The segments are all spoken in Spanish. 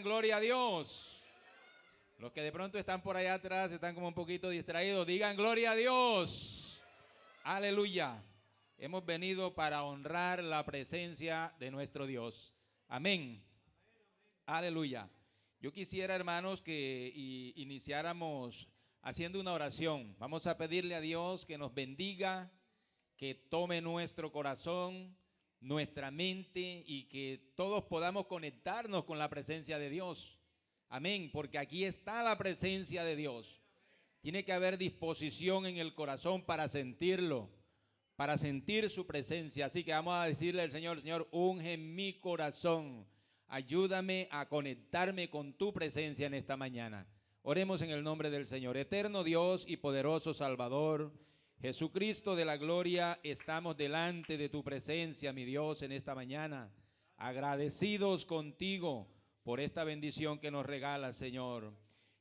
Gloria a Dios. Los que de pronto están por allá atrás están como un poquito distraídos, digan gloria a Dios. Aleluya. Hemos venido para honrar la presencia de nuestro Dios. Amén. Aleluya. Yo quisiera, hermanos, que iniciáramos haciendo una oración. Vamos a pedirle a Dios que nos bendiga, que tome nuestro corazón, nuestra mente, y que todos podamos conectarnos con la presencia de Dios. Amén, porque aquí está la presencia de Dios. Tiene que haber disposición en el corazón para sentirlo, para sentir su presencia. Así que vamos a decirle al Señor: Señor, unge mi corazón, ayúdame a conectarme con tu presencia en esta mañana. Oremos en el nombre del Señor. Eterno Dios y poderoso Salvador, Jesucristo de la gloria, estamos delante de tu presencia, mi Dios, en esta mañana, agradecidos contigo por esta bendición que nos regalas, Señor.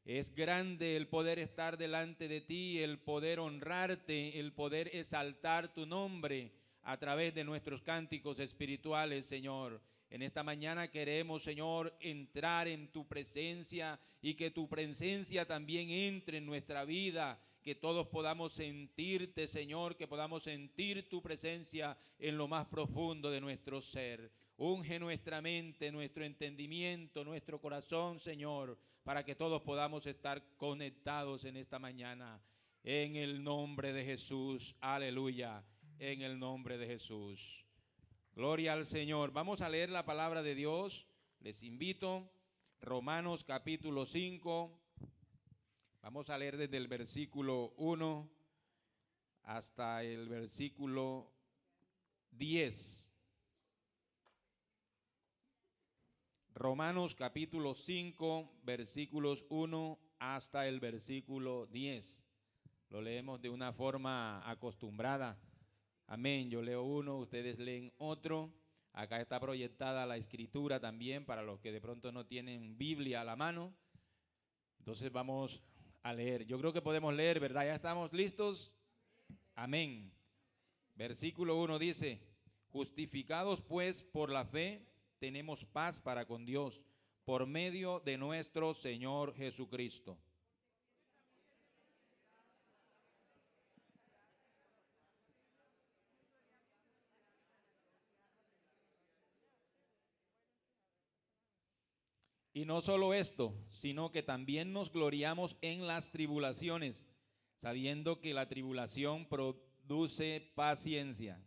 Es grande el poder estar delante de ti, el poder honrarte, el poder exaltar tu nombre a través de nuestros cánticos espirituales, Señor. En esta mañana queremos, Señor, entrar en tu presencia y que tu presencia también entre en nuestra vida, que todos podamos sentirte, Señor, que podamos sentir tu presencia en lo más profundo de nuestro ser. Unge nuestra mente, nuestro entendimiento, nuestro corazón, Señor, para que todos podamos estar conectados en esta mañana. En el nombre de Jesús, aleluya, en el nombre de Jesús. Gloria al Señor. Vamos a leer la palabra de Dios. Les invito, Romanos capítulo 5. Vamos a leer desde el versículo 1 hasta el versículo 10. Romanos capítulo 5, versículos 1 hasta el versículo 10. Lo leemos de una forma acostumbrada. Amén. Yo leo uno, ustedes leen otro. Acá está proyectada la escritura también para los que de pronto no tienen Biblia a la mano. Entonces vamos a leer. Yo creo que podemos leer, ¿verdad? ¿Ya estamos listos? Amén. Versículo 1 dice: justificados pues por la fe, tenemos paz para con Dios, por medio de nuestro Señor Jesucristo. Y no solo esto, sino que también nos gloriamos en las tribulaciones, sabiendo que la tribulación produce paciencia.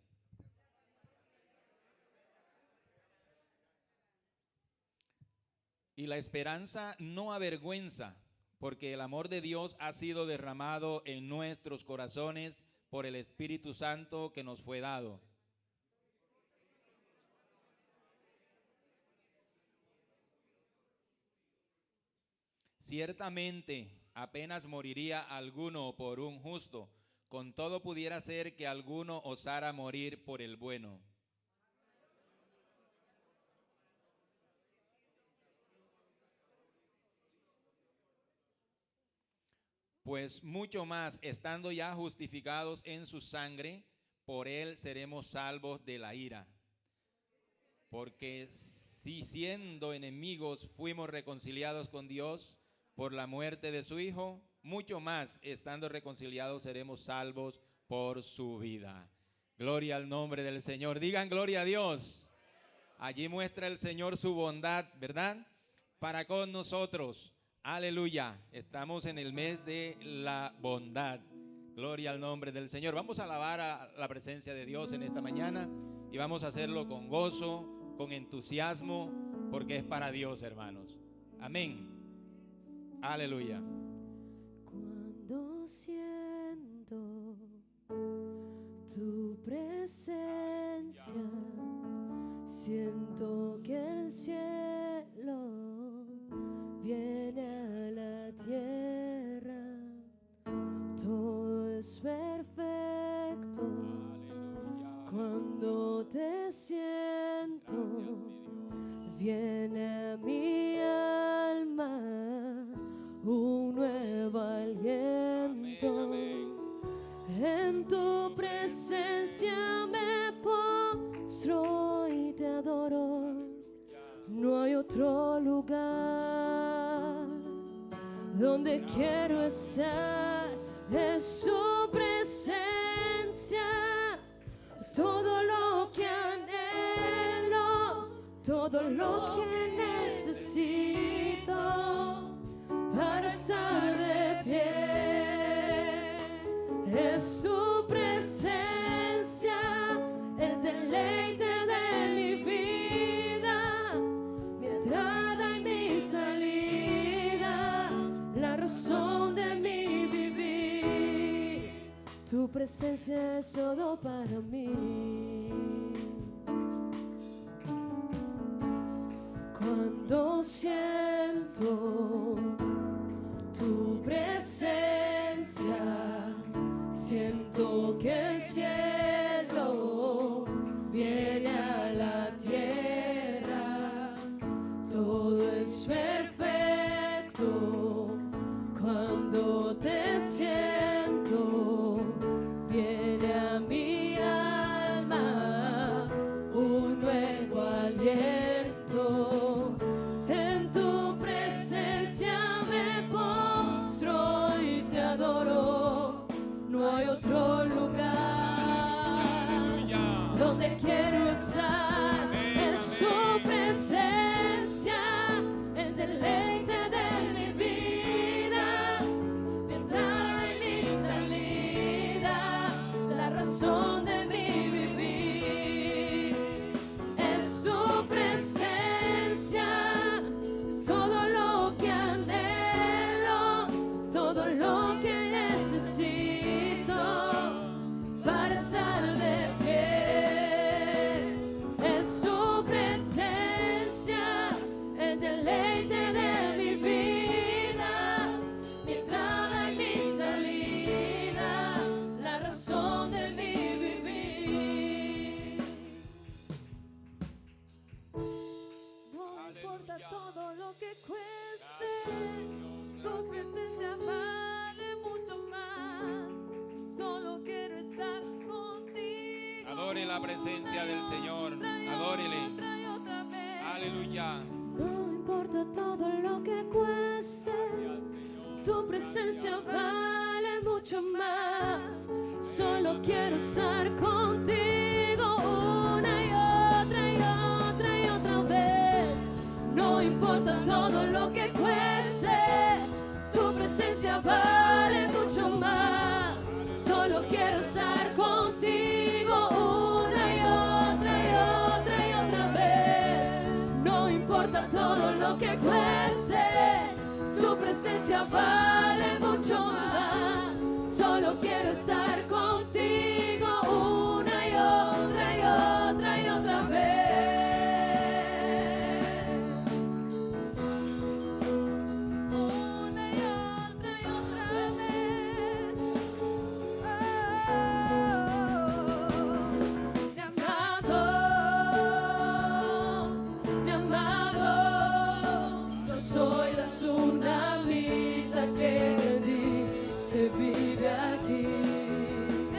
Y la esperanza no avergüenza, porque el amor de Dios ha sido derramado en nuestros corazones por el Espíritu Santo que nos fue dado. Ciertamente, apenas moriría alguno por un justo, con todo pudiera ser que alguno osara morir por el bueno. Pues mucho más, estando ya justificados en su sangre, por él seremos salvos de la ira. Porque si siendo enemigos fuimos reconciliados con Dios por la muerte de su Hijo, mucho más, estando reconciliados, seremos salvos por su vida. Gloria al nombre del Señor. Digan gloria a Dios. Allí muestra el Señor su bondad, ¿verdad? Para con nosotros. Aleluya. Estamos en el mes de la bondad. Gloria al nombre del Señor. Vamos a alabar a la presencia de Dios en esta mañana y vamos a hacerlo con gozo, con entusiasmo, porque es para Dios, hermanos. Amén. Aleluya. Cuando siento tu presencia, siento que el cielo viene a la tierra, todo es perfecto. Aleluya. Cuando te siento, Gracias, mi Dios. viene a mi alma un nuevo aliento. Amén, amén. En tu presencia me postro y te adoro. No hay otro lugar donde quiero estar es su presencia. Todo lo que anhelo, todo lo que necesito para estar de pie es su presencia, el deleite de mi vida, mi entrada y mi salida, la razón de mi vivir. Tu presencia es todo para mí. Cuando siento tu presencia, siento que el cielo viene a la tierra. Todo es perfecto cuando te siento. Viene a mi alma un nuevo aliento. En tu presencia me postro y te adoro. No hay otro lugar donde quiero estar. En su presencia, el deleite de mi vida, mi entrada y mi salida, la razón de mi vivir. Es tu presencia, es todo lo que anhelo, todo lo que necesito para estar de pie. Es su presencia, el deleite de mi vida, mi entrada y mi salida, la razón de mi vivir. No importa todo lo que cueste, tu presencia vale mucho más. Solo quiero estar contigo. Adore la presencia del Señor. Adórele. Otra y otra vez. Aleluya. No importa todo lo que cueste, tu presencia vale mucho más. Solo quiero estar contigo una y otra y otra y otra vez. No importa todo lo que cueste, tu presencia vale mucho más. Solo quiero estar contigo una y otra y otra y otra vez. No importa todo lo que cueste, tu presencia vale mucho más. Solo quiero estar contigo una y otra y otra y otra vez. Una y otra y otra vez. Mi amado, yo soy la tsunamita que dice vive aquí. Mi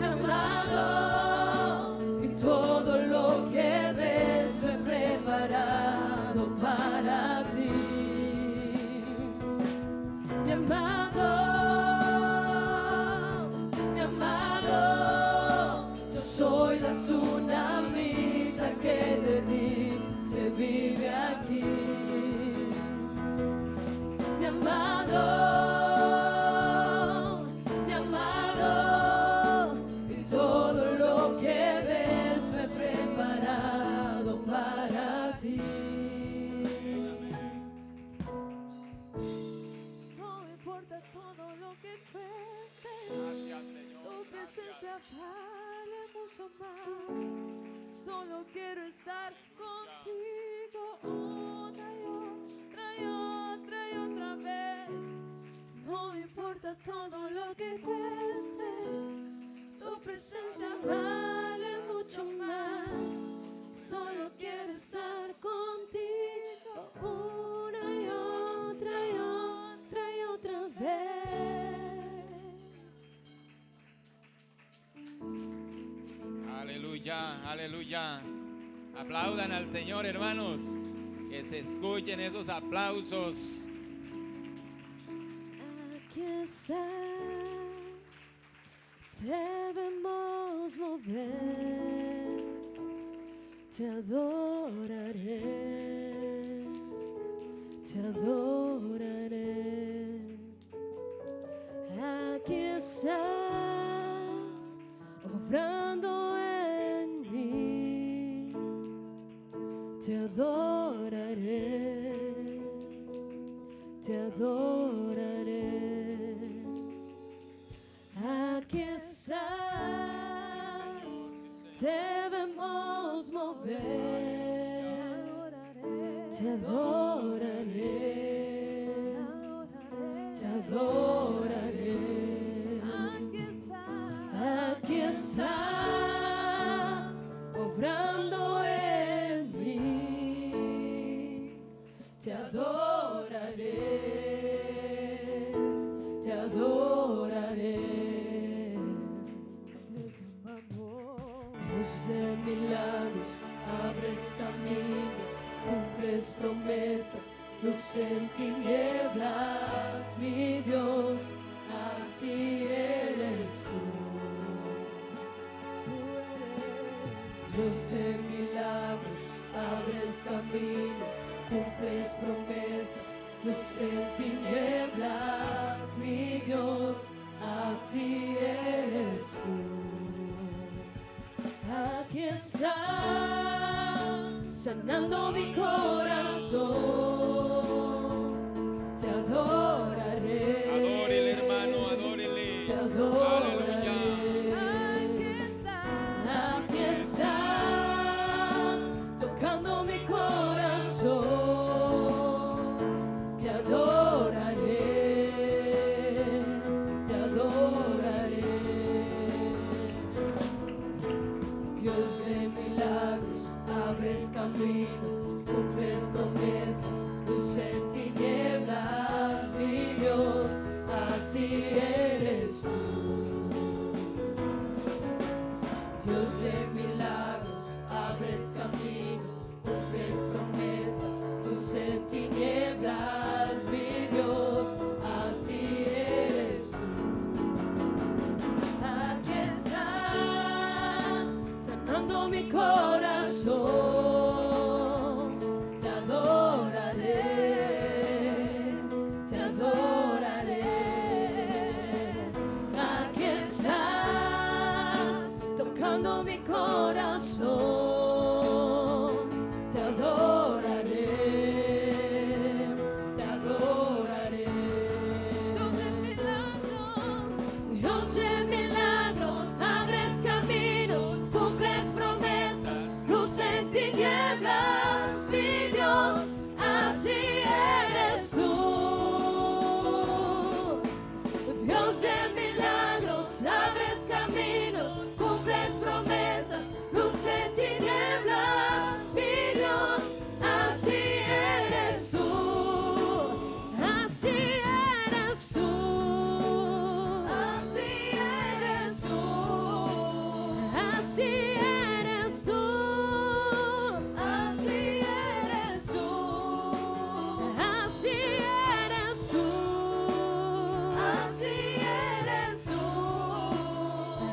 amado, y todo lo que ves lo he preparado para ti. Mi amado, yo soy la tsunamita que te dice vive aquí. Mi amado, y todo lo que ves lo he preparado para ti. No importa todo lo que cueste, tu presencia vale mucho más. Solo quiero estar contigo una y otra y otra y otra vez. No importa todo lo que cueste, tu presencia vale mucho más. Solo quiero estar contigo una y otra y otra y otra vez. Aleluya, aleluya. Aplaudan al Señor, hermanos. Que se escuchen esos aplausos. Aquí estás, te vemos mover, te adoraré, te adoraré. Aquí estás, obrando en mí, te adoraré, te adoraré. Aquí estás, te vemos mover, te adoraré, te adoraré. Aquí estás, obrando en mí, te adoraré, te adoraré. Dios de milagros, abres caminos, cumples promesas, luz en tinieblas, mi Dios, así eres tú. Dios de milagros, abres caminos, cumples promesas, luz en tinieblas, mi Dios, así eres tú. Aquí estás, sanando mi corazón, te adoraré. Adórele, hermano, adórele. Te adoraré. Aleluya. Aquí estás, tocando mi corazón, te adoraré, te adoraré. Dios de milagros, abres caminos, cumples promesas, luz en tinieblas, mi Dios, así eres tú. Dios de milagros, abres caminos, cumples promesas, luz en tinieblas, mi Dios, así eres tú. Aquí estás, sanando mi corazón, te adoraré, te adoraré. Aquí estás, tocando mi corazón, te adoraré, te adoraré. Dios de milagros, Dios de milagros, abres caminos, cumples promesas, luz en tinieblas, mi Dios, así eres tú. Dios de milagros, abres caminos, cumples promesas, luz en tinieblas, mi Dios, así eres tú, así eres tú, así eres tú, así eres tú, así eres tú, así eres tú, así eres tú,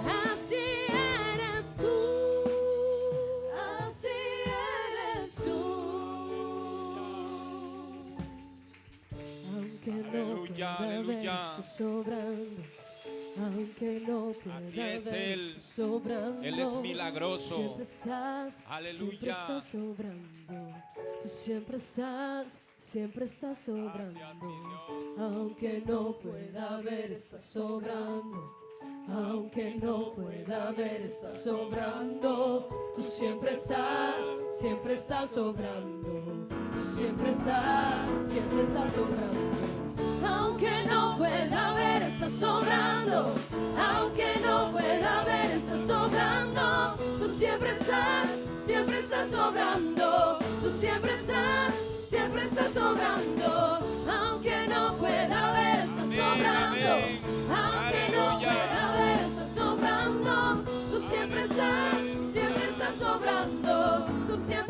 así eres tú, así eres tú. Aunque no Aleluya, pueda aleluya. verse sobrando, aunque no pueda Así es verse Él. sobrando, Él es milagroso. siempre estás, Aleluya. siempre estás sobrando. Tú siempre estás sobrando. Gracias, mi Dios. Aunque no pueda ver, estás sobrando. Aunque no pueda ver, estás sobrando. Tú siempre estás sobrando. Tú siempre estás sobrando. Aunque no pueda ver, estás sobrando. Aunque no pueda ver, estás sobrando. Tú siempre estás sobrando. Tú siempre estás sobrando. Aunque no pueda ver, estás sobrando. Aunque no pueda ver, estás sobrando. Tú siempre estás sobrando. Tú siempre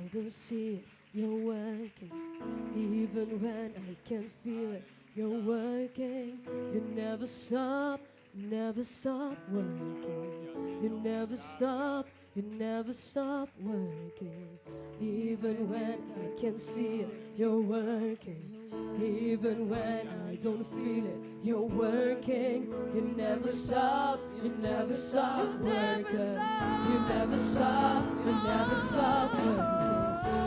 I don't see it, you're working. Even when I can't feel it, you're working. You never stop working. You never stop working. Even when I can't see it, you're working. Even when I don't feel it, you're working. You never stop working. You never stop working.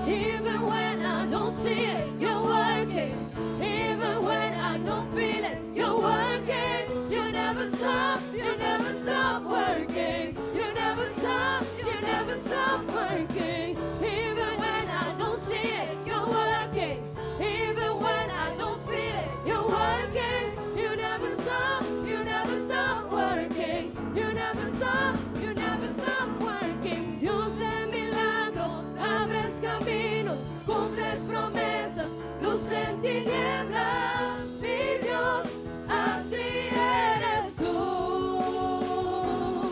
Even when I don't see it, you're working. Even when I don't feel it, you're working. You never stop working. You never stop working. Even when I don't see it, you're working. Even when I don't feel it, you're working. You never stop working. You never stop working. Dios de milagros, abres caminos, cumples promesas, luz en tinieblas, mi Dios, así eres tú.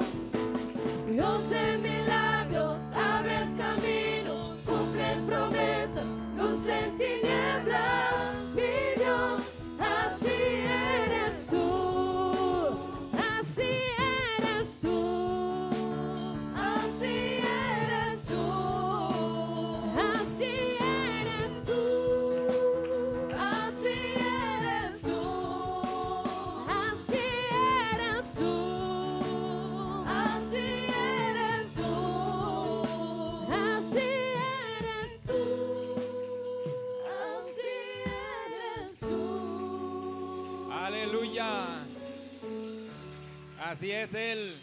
Dios de milagros, abres caminos, cumples promesas, luz en tinieblas, mi Dios, así eres tú. Así eres tú. Así eres tú. Así eres tú. Así eres tú. Así eres tú. Así eres tú. Así eres tú. Así eres tú. Aleluya. Así es Él,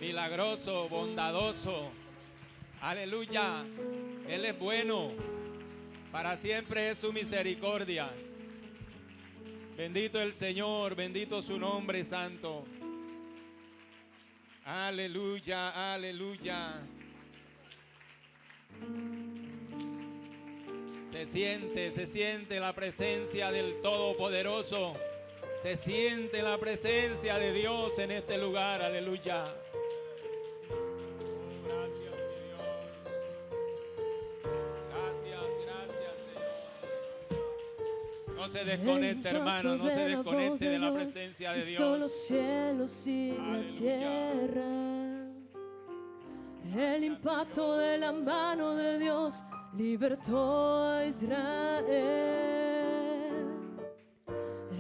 milagroso, bondadoso. Aleluya. Él es bueno. Para siempre es su misericordia. Bendito el Señor, bendito su nombre santo. Aleluya, aleluya. Se siente la presencia del Todopoderoso. Se siente la presencia de Dios en este lugar. Aleluya. Gracias, mi Dios. Gracias, Señor. No se desconecte, hermano. No se desconecte de la presencia de Dios. Son los cielos y la tierra. El impacto de la mano de Dios libertó a Israel.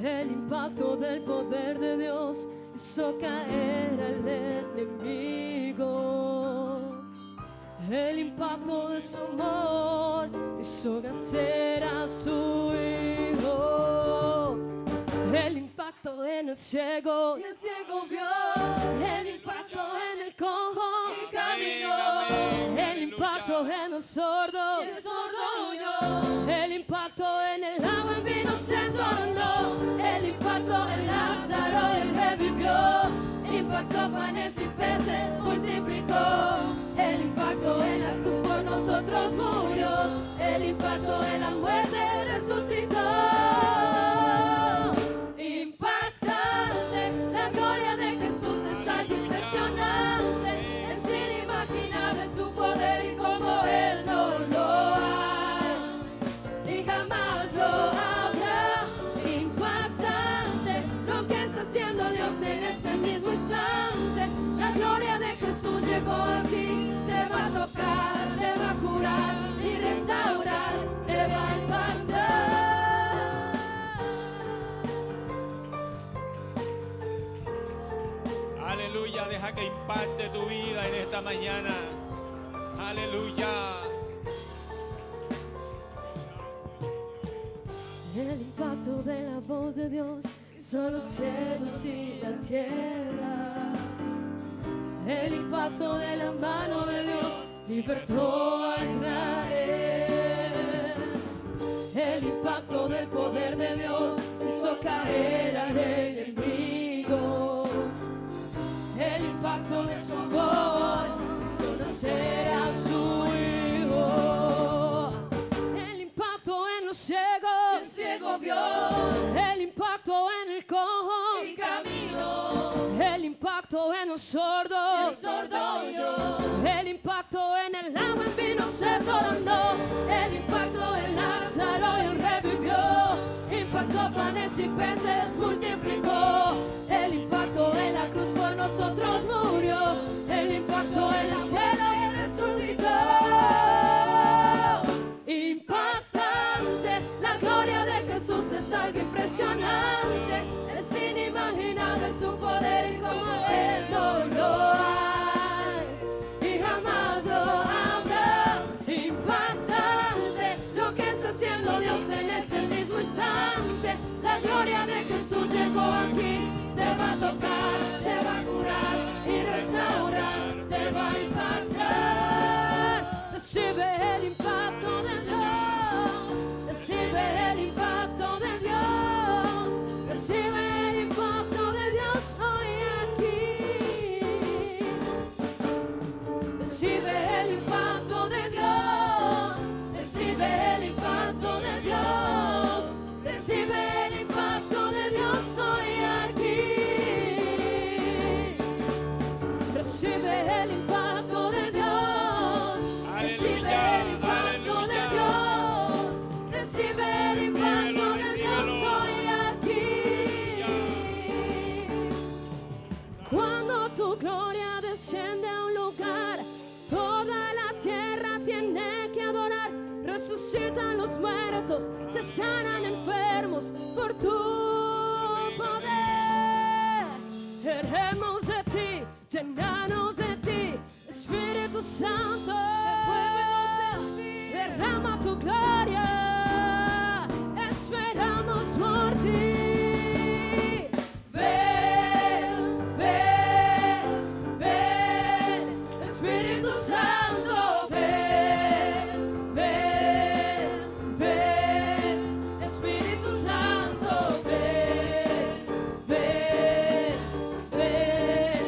El impacto del poder de Dios hizo caer al enemigo. El impacto de su amor hizo vencer a su hijo. El impacto en el ciego, y el ciego vio. El impacto en el cojo, y caminó. El impacto en el sordo, y el sordo oyó. El impacto en el agua en vino se tornó. El impacto en Lázaro, él revivió. Impactó panes y peces, multiplicó. El impacto en la cruz por nosotros murió. El impacto en la muerte resucitó. Impactante, la gloria de Jesús es algo impresionante. Es inimaginable su poder y como Él no lo hay y jamás lo habrá. Impactante, lo que está haciendo Dios en este mismo instante. La gloria de Jesús llegó aquí, te va a tocar, te va a curar y restaurar, te va a impactar. Aleluya, deja que impacte tu vida en esta mañana. Aleluya. El impacto de la voz de Dios son los cielos y la tierra. El impacto de la mano de Dios libertó a Israel. El impacto del poder de Dios hizo caer al enemigo. El impacto de su amor hizo nacer a su hijo. El impacto en los ciegos, el ciego vio. El impacto en el cojo, y caminó. El impacto en los sordos, el sordo oyó. El impacto en el agua en vino se adorando, el impacto en Lázaro y revivió, impactó panes y peces, multiplicó, el impacto en la cruz por nosotros murió, el impacto en el cielo y resucitó. Impactante, la gloria de Jesús es algo impresionante, es inimaginable su poder y como Él no lo hay y jamás lo habrá. Impactante, lo que está haciendo Dios en este mismo instante, la gloria de Jesús llegó aquí, te va a tocar, te va a curar y restaurar, te va a impactar. Recibe el impacto de Dios, recibe el impacto de Dios, recibe el impacto de Dios hoy aquí. Recibe el impacto de Dios, recibe el impacto de Dios, recibe el impacto de Dios hoy aquí. Recibe el impacto de Dios, recibe el impacto de Dios, recibe el impacto de Dios hoy aquí. Cuando tu gloria desciende a un lugar, toda la tierra tiene que adorar. Resucitan los muertos, se sanan enfermos por tu poder. Queremos de ti, llenarnos de ti, Espíritu Santo. Derrama tu gloria, esperamos por ti. Ven, ven, ven, Espíritu Santo, ven, ven, ven, Espíritu Santo, ven, ven, ven,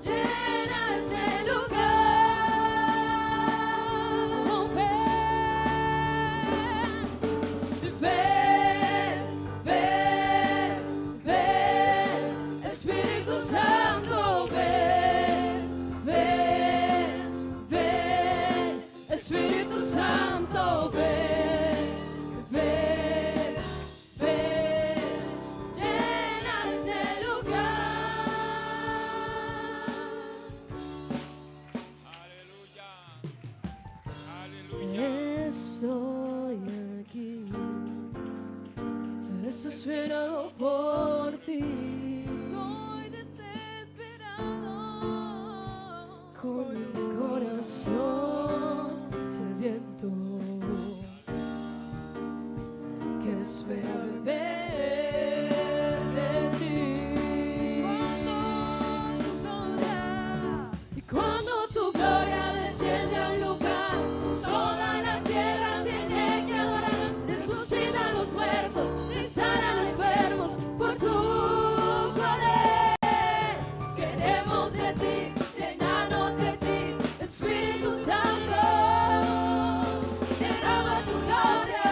llena este lugar. Oh, ven, ven, ven, Espíritu Santo, ven, ven, ven, Espíritu Santo, ven, ven, ven, llena este lugar. Aleluya. Aleluya. Estoy aquí, desesperado por ti. Estoy desesperado, con mi corazón sediento, que espera beber de ti. Y cuando tu gloria desciende a un lugar, toda la tierra tiene que adorar. Resucitan los muertos, se sanan enfermos por tu poder. Queremos de ti, llenarnos de ti, Espíritu Santo. Derrama tu gloria,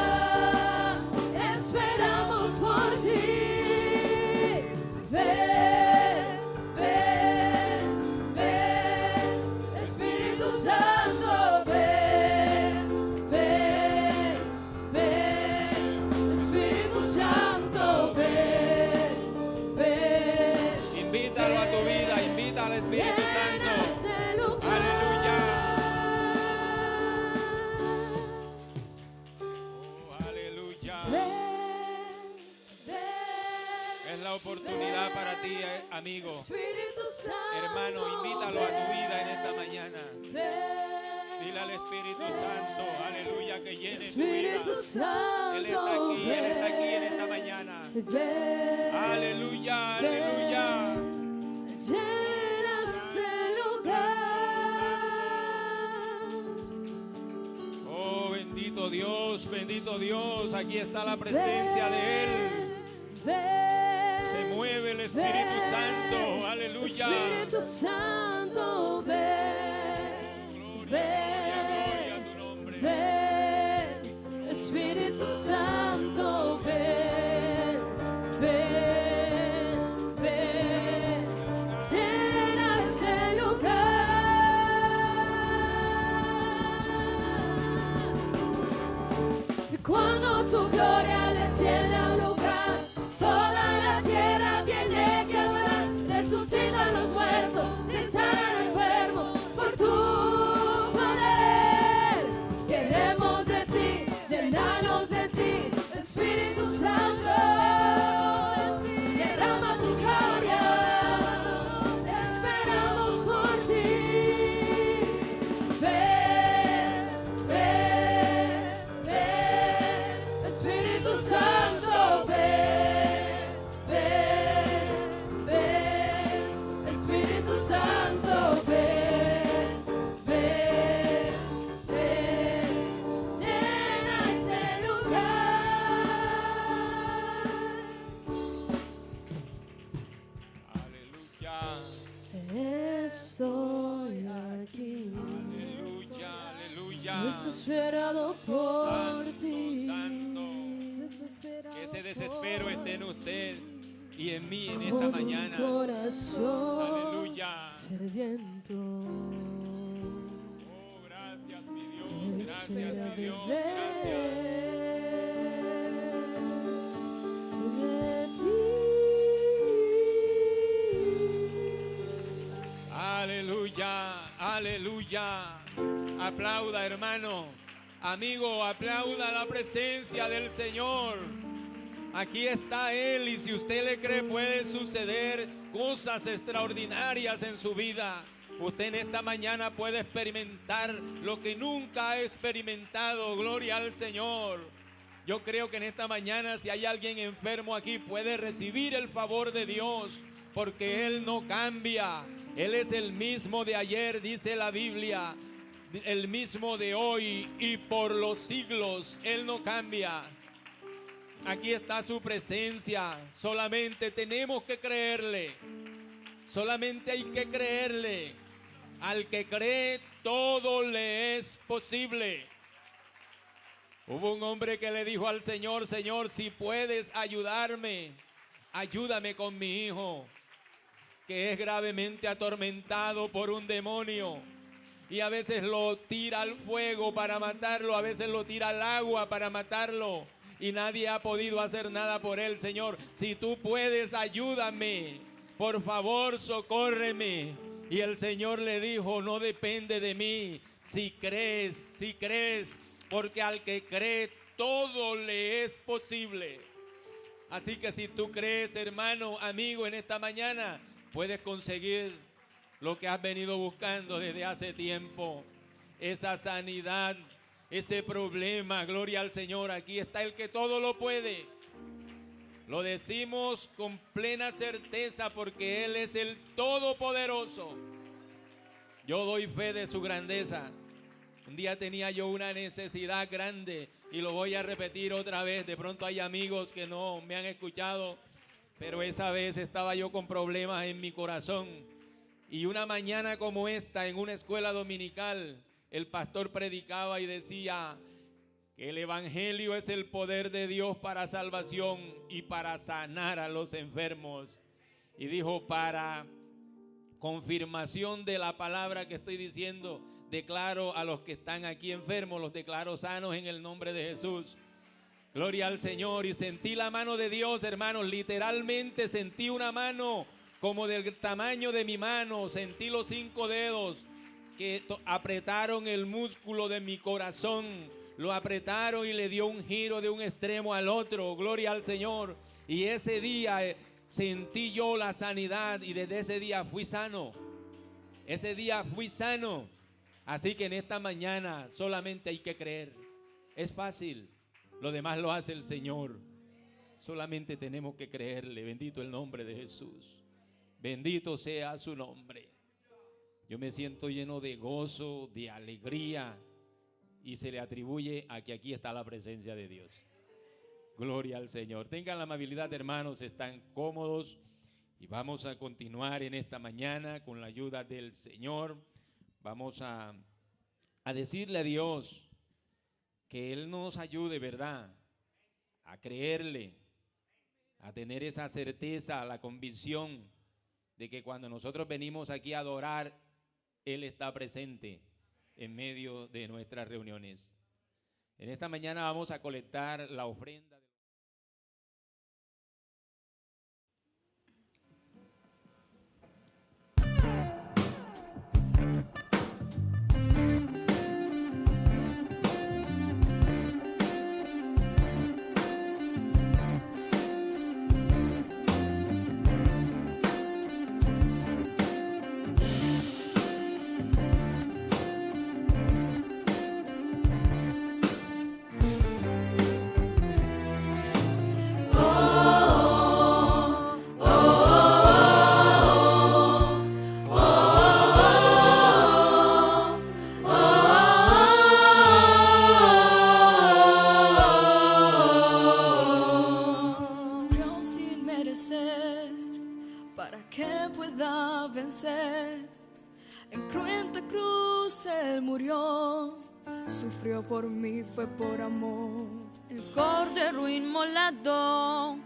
esperamos por ti. Ven, ven, ven, Espíritu Santo, ven, ven, ven, Espíritu Santo, ven, ven. Invítalo a tu vida, invita al Espíritu Santo. Aleluya. Oh, aleluya. Es la oportunidad para ti, amigo. Hermano, invítalo a tu vida en esta mañana. Dile al Espíritu Santo, aleluya, que llene tu Espíritu vida. Santo, Él está aquí en esta mañana. ven, Aleluya, aleluya. llena ese lugar. Oh, bendito Dios, aquí está la presencia de Él. Ven, Se mueve el Espíritu Santo, aleluya. Espíritu Santo, ven, Gloria a tu nombre. ven, Espíritu Santo, ven, ven, ven, llena ese lugar. Cuando tu gloria desciende a un lugar, toda la tierra tiene que adorar. Resucitan los muertos, se sanan enfermos por tu poder. Queremos de ti, llenarnos de ti, Espíritu Santo. Derrama tu gloria, esperamos por ti. Ven, ven, ven, Espíritu Santo, ven, ven, ven, Espíritu Santo, ven, ven, ven, llena ese lugar. Aleluya. Estoy aquí, Aleluya. Aleluya. desesperado por Santo, ti. santo. Desesperado Que ese desespero por esté en usted y en mí en con esta un mañana. corazón Aleluya. sediento. Oh, gracias mi Dios. Gracias Espera mi Dios. beber Gracias. de ti. Aleluya, aleluya. Aplauda, hermano. Amigo, aplauda la presencia del Señor. Aquí está Él y si usted le cree puede suceder cosas extraordinarias en su vida. Usted en esta mañana puede experimentar lo que nunca ha experimentado. Gloria al Señor. Yo creo que en esta mañana si hay alguien enfermo aquí puede recibir el favor de Dios porque Él no cambia. Él es el mismo de ayer, dice la Biblia, el mismo de hoy y por los siglos. Él no cambia. Aquí está su presencia. Solamente tenemos que creerle. Solamente hay que creerle. Al que cree, todo le es posible. Hubo un hombre que le dijo al Señor: Señor, si puedes ayudarme, ayúdame con mi hijo, que es gravemente atormentado por un demonio. Y a veces lo tira al fuego para matarlo, a veces lo tira al agua para matarlo. Y nadie ha podido hacer nada por él. Señor, si tú puedes, ayúdame. Por favor, socórreme. Y el Señor le dijo: no depende de mí. Si crees, porque al que cree todo le es posible. Así que si tú crees, hermano, amigo, en esta mañana puedes conseguir lo que has venido buscando desde hace tiempo. Esa sanidad, ese problema, gloria al Señor. Aquí está el que todo lo puede. Lo decimos con plena certeza porque Él es el Todopoderoso. Yo doy fe de su grandeza. Un día tenía yo una necesidad grande y lo voy a repetir otra vez. De pronto hay amigos que no me han escuchado, pero esa vez estaba yo con problemas en mi corazón. Y una mañana como esta, en una escuela dominical, el pastor predicaba y decía que el evangelio es el poder de Dios para salvación y para sanar a los enfermos. Y dijo: para confirmación de la palabra que estoy diciendo, declaro a los que están aquí enfermos, los declaro sanos en el nombre de Jesús. Gloria al Señor. Y sentí la mano de Dios, hermanos. Literalmente sentí una mano como del tamaño de mi mano. Sentí los 5 dedos que apretaron el músculo de mi corazón. Lo apretaron y le dio un giro de un extremo al otro. Gloria al Señor. Y ese día sentí yo la sanidad y desde ese día fui sano. Ese día fui sano. Así que en esta mañana solamente hay que creer. Es fácil. Lo demás lo hace el Señor. Solamente tenemos que creerle. Bendito el nombre de Jesús. Bendito sea su nombre. Yo me siento lleno de gozo, de alegría. Y se le atribuye a que aquí está la presencia de Dios. Gloria al Señor. Tengan la amabilidad, hermanos. Están cómodos. Y vamos a continuar en esta mañana con la ayuda del Señor. Vamos a decirle a Dios que Él nos ayude, ¿verdad? A creerle, a tener esa certeza, la convicción de que cuando nosotros venimos aquí a adorar, Él está presente en medio de nuestras reuniones. En esta mañana vamos a colectar la ofrenda. Para que pueda vencer, en cruenta cruz Él murió, sufrió por mí, fue por amor. El cordero inmolado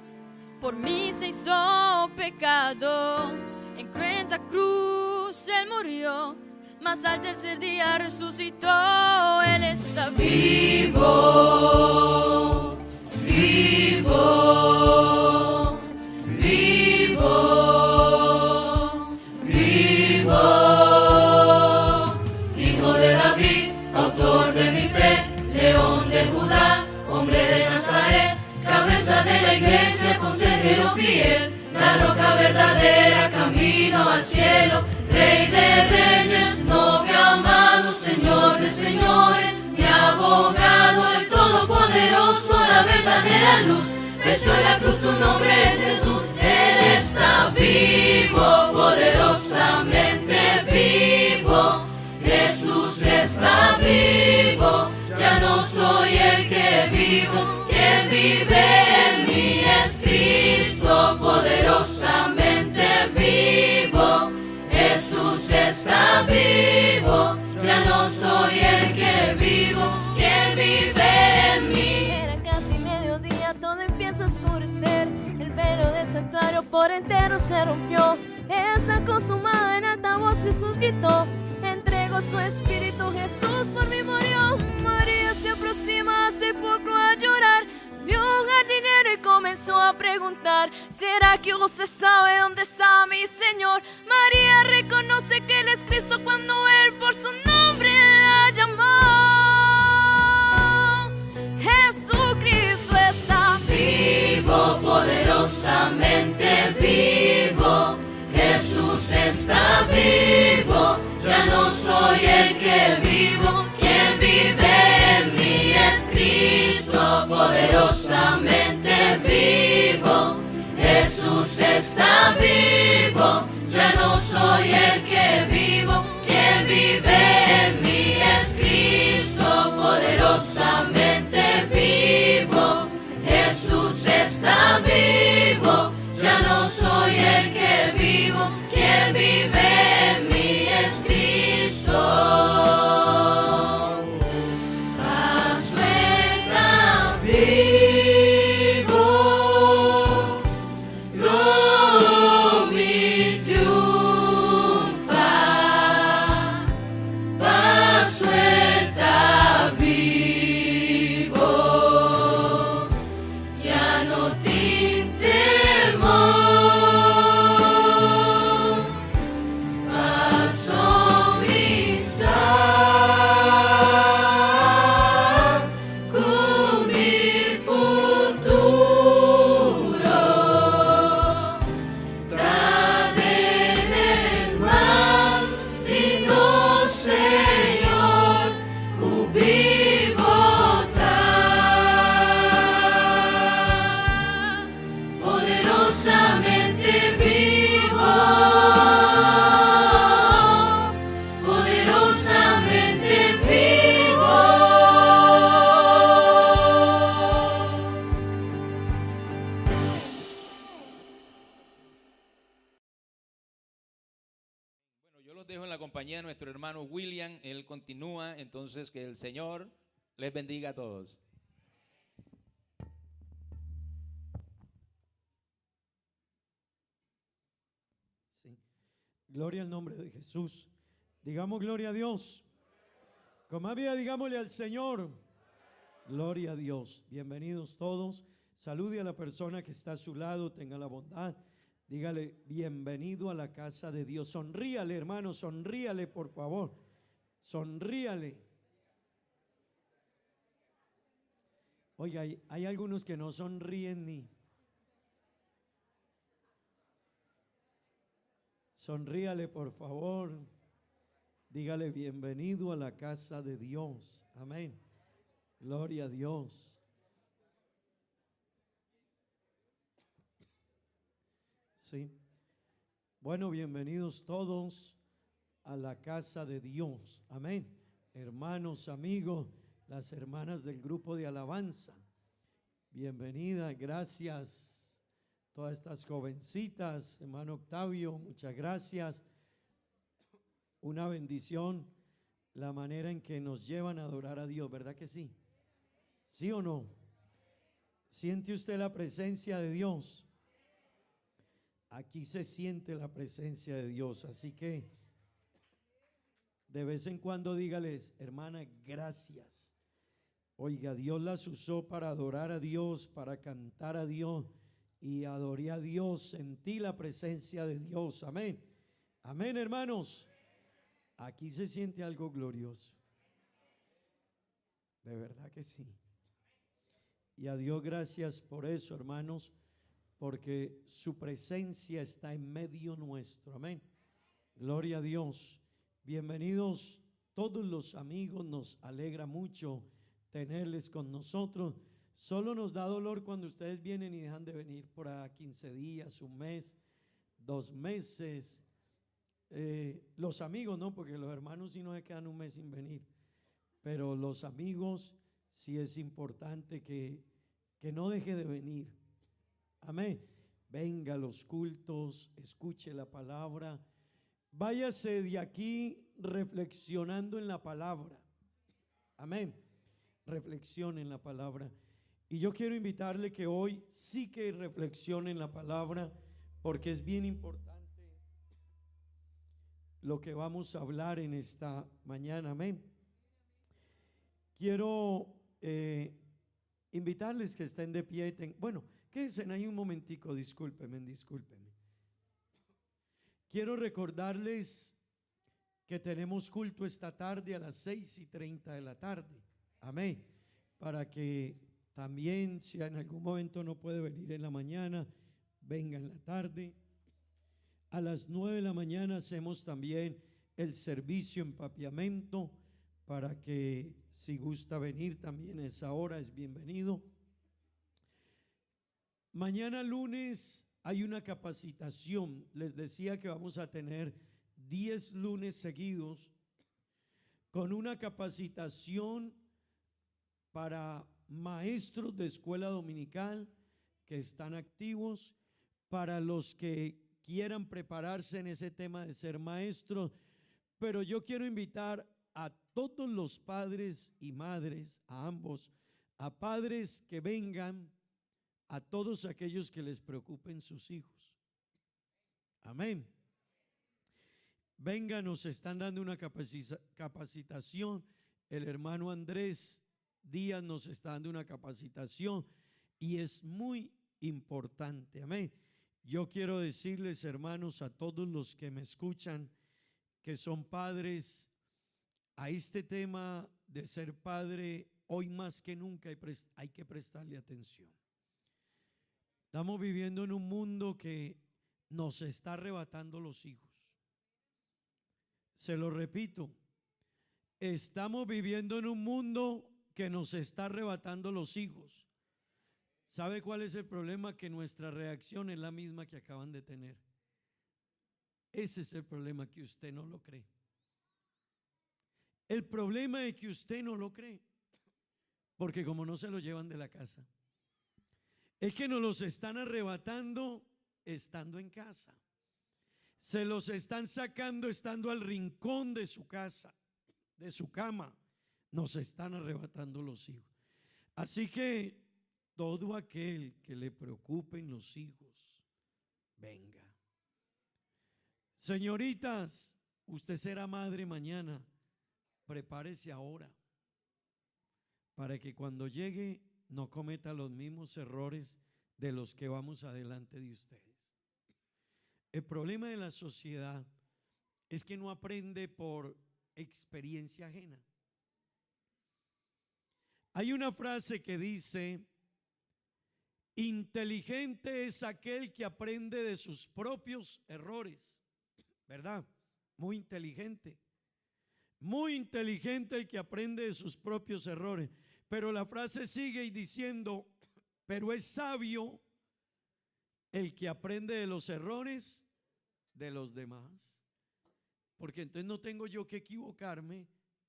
por mí se hizo pecado, en cruenta cruz Él murió, mas al tercer día resucitó. Él está vivo, vivo, vivo. Autor de mi fe, León de Judá, hombre de Nazaret, cabeza de la iglesia, consejero fiel, la roca verdadera, camino al cielo, Rey de reyes, novio amado, Señor de señores, mi abogado, el todopoderoso, la verdadera luz, venció en la cruz, su nombre es Jesús. Él está vivo, poderosamente vivo. Jesús está vivo, ya no soy el que vivo, quien vive en mí es Cristo, poderosamente vivo. Jesús está vivo, ya no soy el que vivo, quien vive en mí. Era casi mediodía, todo empieza a oscurecer, el velo del santuario por entero se rompió. Está consumado, en alta voz Jesús gritó, entregó su espíritu, Jesús por mí murió. María se aproxima al sepulcro a llorar, vio un jardinero y comenzó a preguntar, ¿será que usted sabe dónde está mi Señor? María reconoce que Él es Cristo cuando Él por su nombre la llamó. Jesucristo está vivo, poderosamente vivo. Jesús está vivo, ya no soy el que vivo, quien vive en mí es Cristo, poderosamente vivo. Jesús está vivo, ya no soy el que vivo, quien vive en mí es Cristo, poderosamente vivo. Jesús está vivo, ya no soy el que vivo, quien vive en mí es Cristo. Paso está vivo, lo mi triunfa. Paso está vivo, ya no te temor. Dejo en la compañía de nuestro hermano William, él continúa, entonces que el Señor les bendiga a todos. Sí. Gloria al nombre de Jesús. Digamos gloria a Dios. Como había, digámosle al Señor. Gloria a Dios. Bienvenidos todos. Salude a la persona que está a su lado, tenga la bondad. Dígale, bienvenido a la casa de Dios. Sonríale, hermano, sonríale, por favor. Sonríale. Oiga, hay algunos que no sonríen ni. Sonríale, por favor. Dígale, bienvenido a la casa de Dios. Amén. Gloria a Dios. Sí. Bueno, bienvenidos todos a la casa de Dios. Amén. Hermanos, amigos, las hermanas del grupo de alabanza. Bienvenida, gracias. Todas estas jovencitas, hermano Octavio, muchas gracias. Una bendición la manera en que nos llevan a adorar a Dios, ¿verdad que sí? ¿Sí o no? ¿Siente usted la presencia de Dios? Aquí se siente la presencia de Dios, así que de vez en cuando dígales, hermana, gracias. Oiga, Dios las usó para adorar a Dios, para cantar a Dios, y adoré a Dios, sentí la presencia de Dios. Amén. Amén, hermanos. Aquí se siente algo glorioso. De verdad que sí. Y a Dios gracias por eso, hermanos, porque su presencia está en medio nuestro. Amén. Gloria a Dios. Bienvenidos todos los amigos, nos alegra mucho tenerles con nosotros. Solo nos da dolor cuando ustedes vienen y dejan de venir por a 15 días, un mes, 2 meses. Los amigos no, porque los hermanos sí no se quedan un mes sin venir, pero los amigos sí es importante que no deje de venir. Amén. Venga a los cultos, escuche la palabra, váyase de aquí reflexionando en la palabra. Amén. Reflexione en la palabra. Y yo quiero invitarle que hoy sí que reflexione en la palabra, porque es bien importante lo que vamos a hablar en esta mañana. Amén. Quiero invitarles que estén de pie. Bueno, quédense ahí un momentico, discúlpenme. Quiero recordarles que tenemos culto esta tarde a las 6:30 de la tarde. Amén. Para que también, si en algún momento no puede venir en la mañana, venga en la tarde. A las 9 de la mañana hacemos también el servicio en Papiamento, para que si gusta venir también a esa hora es bienvenido. Mañana lunes hay una capacitación. Les decía que vamos a tener 10 lunes seguidos con una capacitación para maestros de escuela dominical que están activos, para los que quieran prepararse en ese tema de ser maestros. Pero yo quiero invitar a todos los padres y madres, a ambos, a padres que vengan, a todos aquellos que les preocupen sus hijos. Amén. Vengan, nos están dando una capacitación. El hermano Andrés Díaz nos está dando una capacitación y es muy importante. Amén. Yo quiero decirles, hermanos, a todos los que me escuchan, que son padres, a este tema de ser padre, hoy más que nunca hay que prestarle atención. Estamos viviendo en un mundo que nos está arrebatando los hijos. Se lo repito, estamos viviendo en un mundo que nos está arrebatando los hijos. ¿Sabe cuál es el problema? Que nuestra reacción es la misma que acaban de tener. Ese es el problema, que usted no lo cree. El problema es que usted no lo cree, porque como no se lo llevan de la casa, es que nos los están arrebatando estando en casa. Se los están sacando estando al rincón de su casa, de su cama. Nos están arrebatando los hijos. Así que todo aquel que le preocupen los hijos, venga. Señoritas, usted será madre mañana. Prepárese ahora. para que cuando llegue no cometa los mismos errores de los que vamos adelante de ustedes. El problema de la sociedad es que no aprende por experiencia ajena. Hay una frase que dice: inteligente es aquel que aprende de sus propios errores, ¿verdad? Muy inteligente. Muy inteligente el que aprende de sus propios errores. Pero la frase sigue diciendo: pero es sabio el que aprende de los errores de los demás. Porque entonces no tengo yo que equivocarme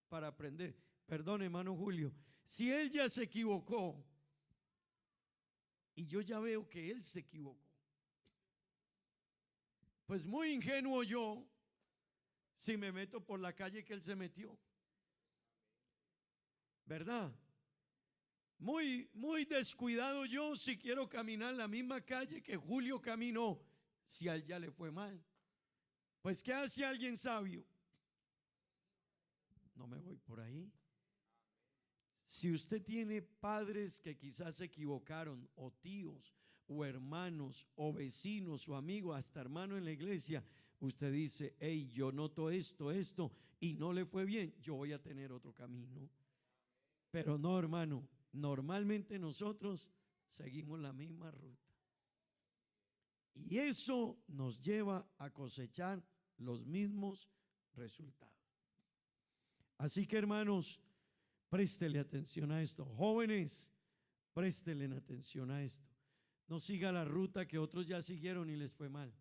para aprender. Perdón, hermano Julio, si él ya se equivocó y yo ya veo que él se equivocó, pues muy ingenuo yo si me meto por la calle que él se metió, ¿verdad? Muy descuidado yo si quiero caminar la misma calle que Julio caminó, si a él ya le fue mal. Pues ¿qué hace alguien sabio? No me voy por ahí. Si usted tiene padres que quizás se equivocaron, o tíos, o hermanos, o vecinos, o amigos, hasta hermanos en la iglesia, usted dice: hey, yo noto esto, y no le fue bien, yo voy a tener otro camino. Pero no, hermano, normalmente nosotros seguimos la misma ruta. Y eso nos lleva a cosechar los mismos resultados. Así que, hermanos, préstele atención a esto. Jóvenes, préstele atención a esto. No siga la ruta que otros ya siguieron y les fue mal.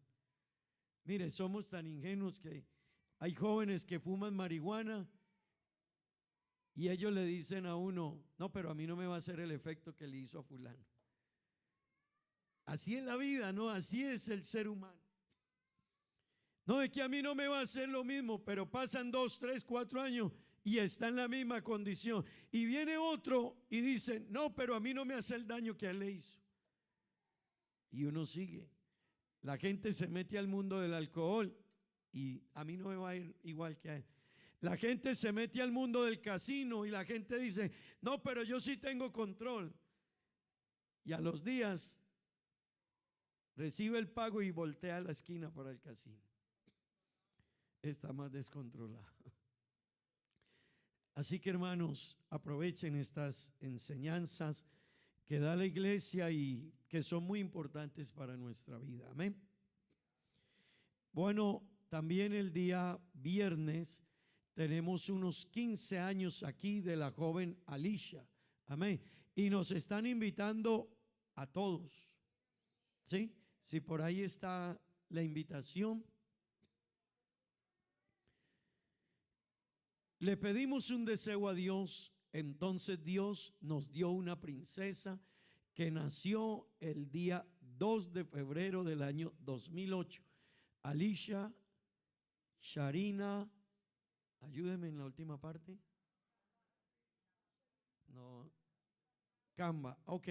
Mire, somos tan ingenuos que hay jóvenes que fuman marihuana y ellos le dicen a uno: no, pero a mí no me va a hacer el efecto que le hizo a fulano. Así es la vida, ¿no? Así es el ser humano. No, es que a mí no me va a hacer lo mismo, pero pasan 2, 3, 4 años y está en la misma condición. Y viene otro y dice: no, pero a mí no me hace el daño que a él le hizo. Y uno sigue. La gente se mete al mundo del alcohol y a mí no me va a ir igual que a él. La gente se mete al mundo del casino y la gente dice: no, pero yo sí tengo control. Y a los días recibe el pago y voltea a la esquina para el casino. Está más descontrolado. Así que, hermanos, aprovechen estas enseñanzas que da la iglesia y que son muy importantes para nuestra vida. Amén. Bueno, también el día viernes tenemos unos 15 años aquí de la joven Alicia. Amén. Y nos están invitando a todos. ¿Sí? Si por ahí está la invitación. Le pedimos un deseo a Dios, entonces Dios nos dio una princesa que nació el día 2 de febrero del año 2008. Alicia Sharina, ayúdeme en la última parte. No, Camba, ok.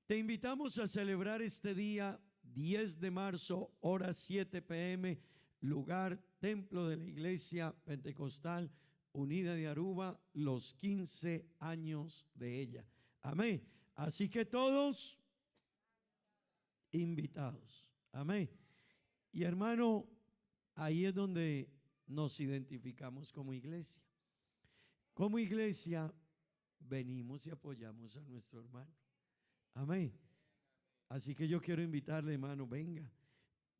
Te invitamos a celebrar este día 10 de marzo, hora 7 p.m., lugar Templo de la Iglesia Pentecostal Unida de Aruba, los 15 años de ella. Amén. Así que todos invitados. Amén. Y hermano, ahí es donde nos identificamos como iglesia. Como iglesia venimos y apoyamos a nuestro hermano. Amén. Así que yo quiero invitarle, hermano, venga,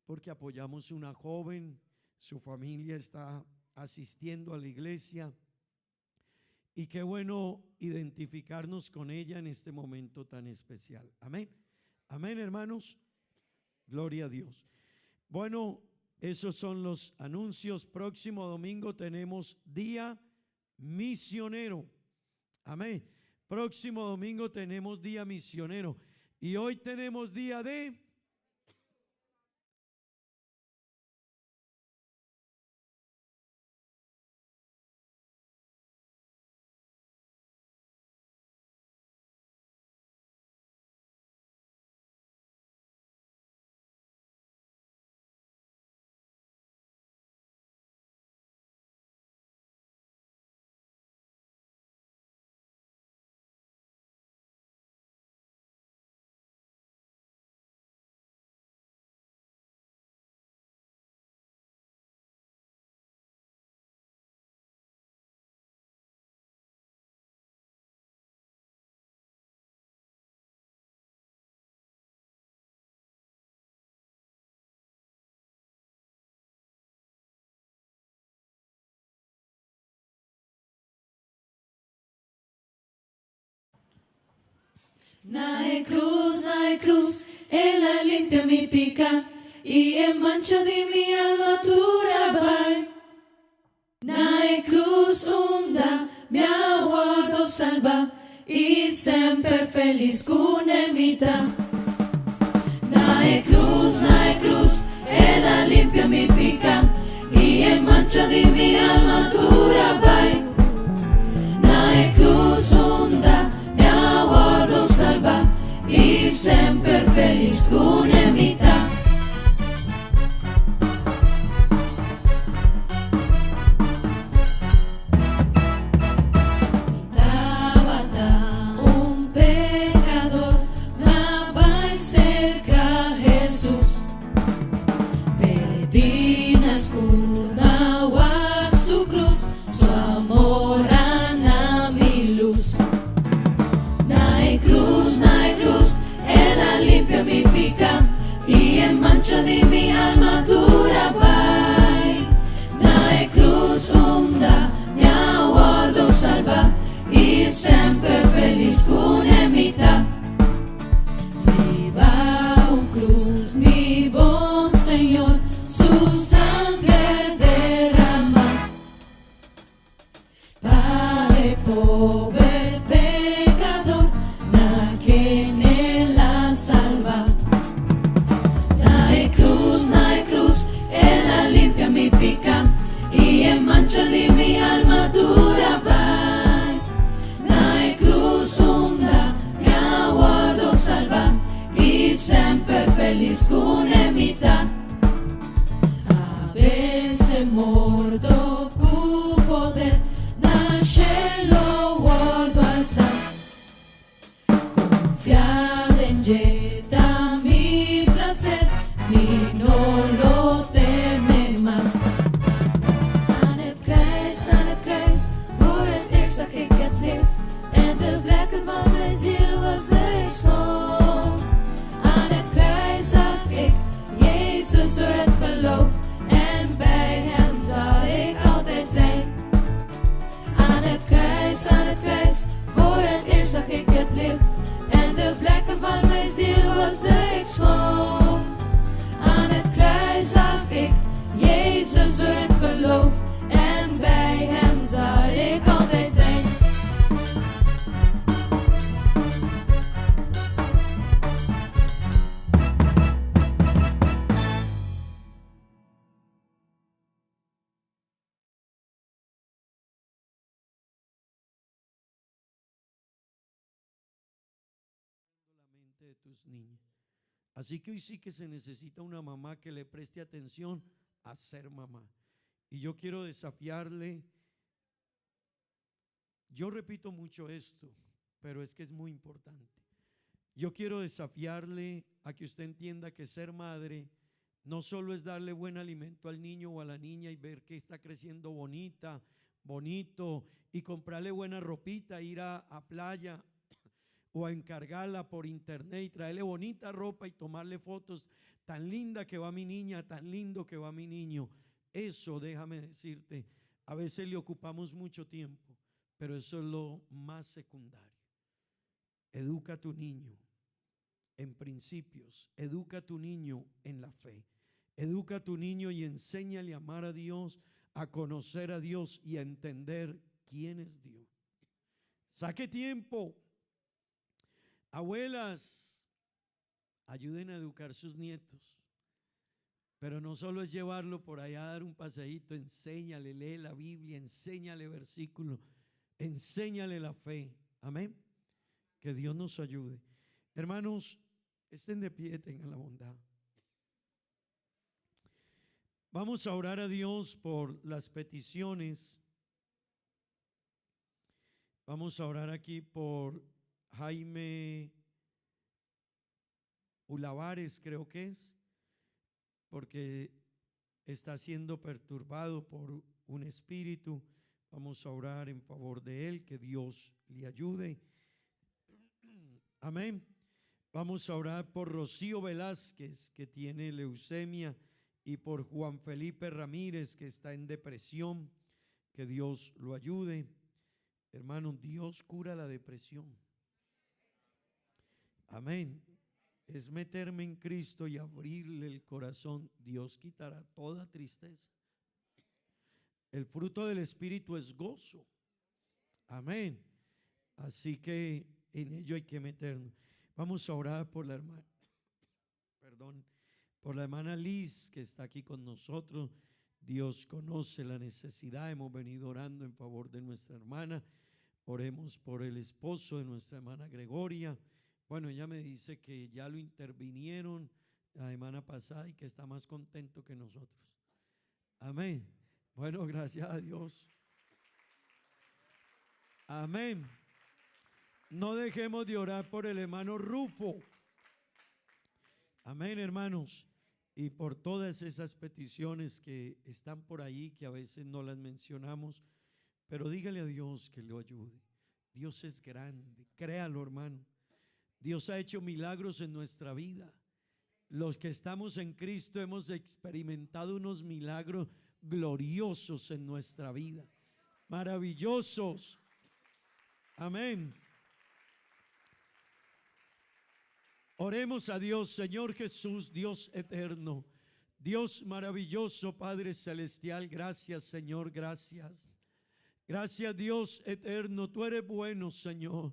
porque apoyamos una joven, su familia está asistiendo a la iglesia y qué bueno identificarnos con ella en este momento tan especial. Amén. Amén, hermanos. Gloria a Dios. Bueno, esos son los anuncios. Próximo domingo tenemos día misionero. Amén. Próximo domingo tenemos día misionero y hoy tenemos día de Nae cruz, ella limpia mi pica y en mancha di mi alma tura vai. Nae cruz onda, mi aguardo salva y sempre feliz con emita. Nae cruz, ella limpia mi pica y en mancha di mi alma tura vai. Nae cruz onda, mi aguardo salva y sempre feliz con emita. Un pecador, ma vai cerca Jesús. Peregrinas cuna a su cruz, su amor ana mi luz. Nae cruz, ella limpia mi pica y en mancha di mi alma tura vai. Nae cruz onda, mi aguardo salva y sempre feliz con emita. Viva un cruz, mi buen Señor, su sangre derrama para el pobre pecador, na quien él la salva. Nae cruz, ella limpia mi pica y en mancha di mi alma dura vai. Nae cruz onda, mi aguardo salva y sempre feliz con emita. Avesse morto cu poder, nasce lo guardo alzar. Confiad en Jeta mi placer, mi no lo teme más. Aan het kruis, voor het eerst zag ik het licht. En de vlekken van mijn ziel was ik schoon. Aan het kruis zag ik Jezus door het geloof. En bij hem zal ik altijd zijn. Aan het kruis, voor het eerst zag ik het licht. En de vlekken van mijn ziel was ik schoon. Aan het kruis zag ik Jezus door het geloof. En bij hem zal ik altijd zijn. La mente de tus niños. Así que hoy sí que se necesita una mamá que le preste atención a ser mamá. Y yo quiero desafiarle. Yo repito mucho esto, pero es que es muy importante. Yo quiero desafiarle a que usted entienda que ser madre no solo es darle buen alimento al niño o a la niña y ver que está creciendo bonita, bonito, y comprarle buena ropita, ir a playa o a encargarla por internet y traerle bonita ropa y tomarle fotos. Tan linda que va mi niña, tan lindo que va mi niño. Eso, déjame decirte, a veces le ocupamos mucho tiempo, pero eso es lo más secundario. Educa a tu niño en principios, educa a tu niño en la fe, educa a tu niño y enséñale a amar a Dios, a conocer a Dios y a entender quién es Dios. Saque tiempo. Abuelas, ayuden a educar sus nietos, pero no solo es llevarlo por allá a dar un paseíto. Enséñale, lee la Biblia, enséñale versículos, enséñale la fe. Amén. Que Dios nos ayude. Hermanos, estén de pie, tengan la bondad. Vamos a orar a Dios por las peticiones. Vamos a orar aquí por Jaime Ulavares, creo que es, porque está siendo perturbado por un espíritu. Vamos a orar en favor de él, que Dios le ayude. Amén. Vamos a orar por Rocío Velázquez, que tiene leucemia, y por Juan Felipe Ramírez, que está en depresión. Que Dios lo ayude. Hermano, Dios cura la depresión. Amén. Es meterme en Cristo y abrirle el corazón. Dios quitará toda tristeza. El fruto del Espíritu es gozo. Amén. Así que en ello hay que meternos. Vamos a orar por la hermana, por la hermana Liz que está aquí con nosotros. Dios conoce la necesidad. Hemos venido orando en favor de nuestra hermana. Oremos por el esposo de nuestra hermana Gregoria. Bueno, ella me dice que ya lo intervinieron la semana pasada y que está más contento que nosotros. Amén. Bueno, gracias a Dios. Amén. No dejemos de orar por el hermano Rufo. Amén, hermanos. Y por todas esas peticiones que están por ahí, que a veces no las mencionamos, pero dígale a Dios que lo ayude. Dios es grande, créalo, hermano. Dios ha hecho milagros en nuestra vida. Los que estamos en Cristo hemos experimentado unos milagros gloriosos en nuestra vida, maravillosos. Amén. Oremos a Dios. Señor Jesús, Dios eterno, Dios maravilloso, Padre celestial, gracias, Señor, gracias. Gracias, Dios eterno, tú eres bueno, Señor.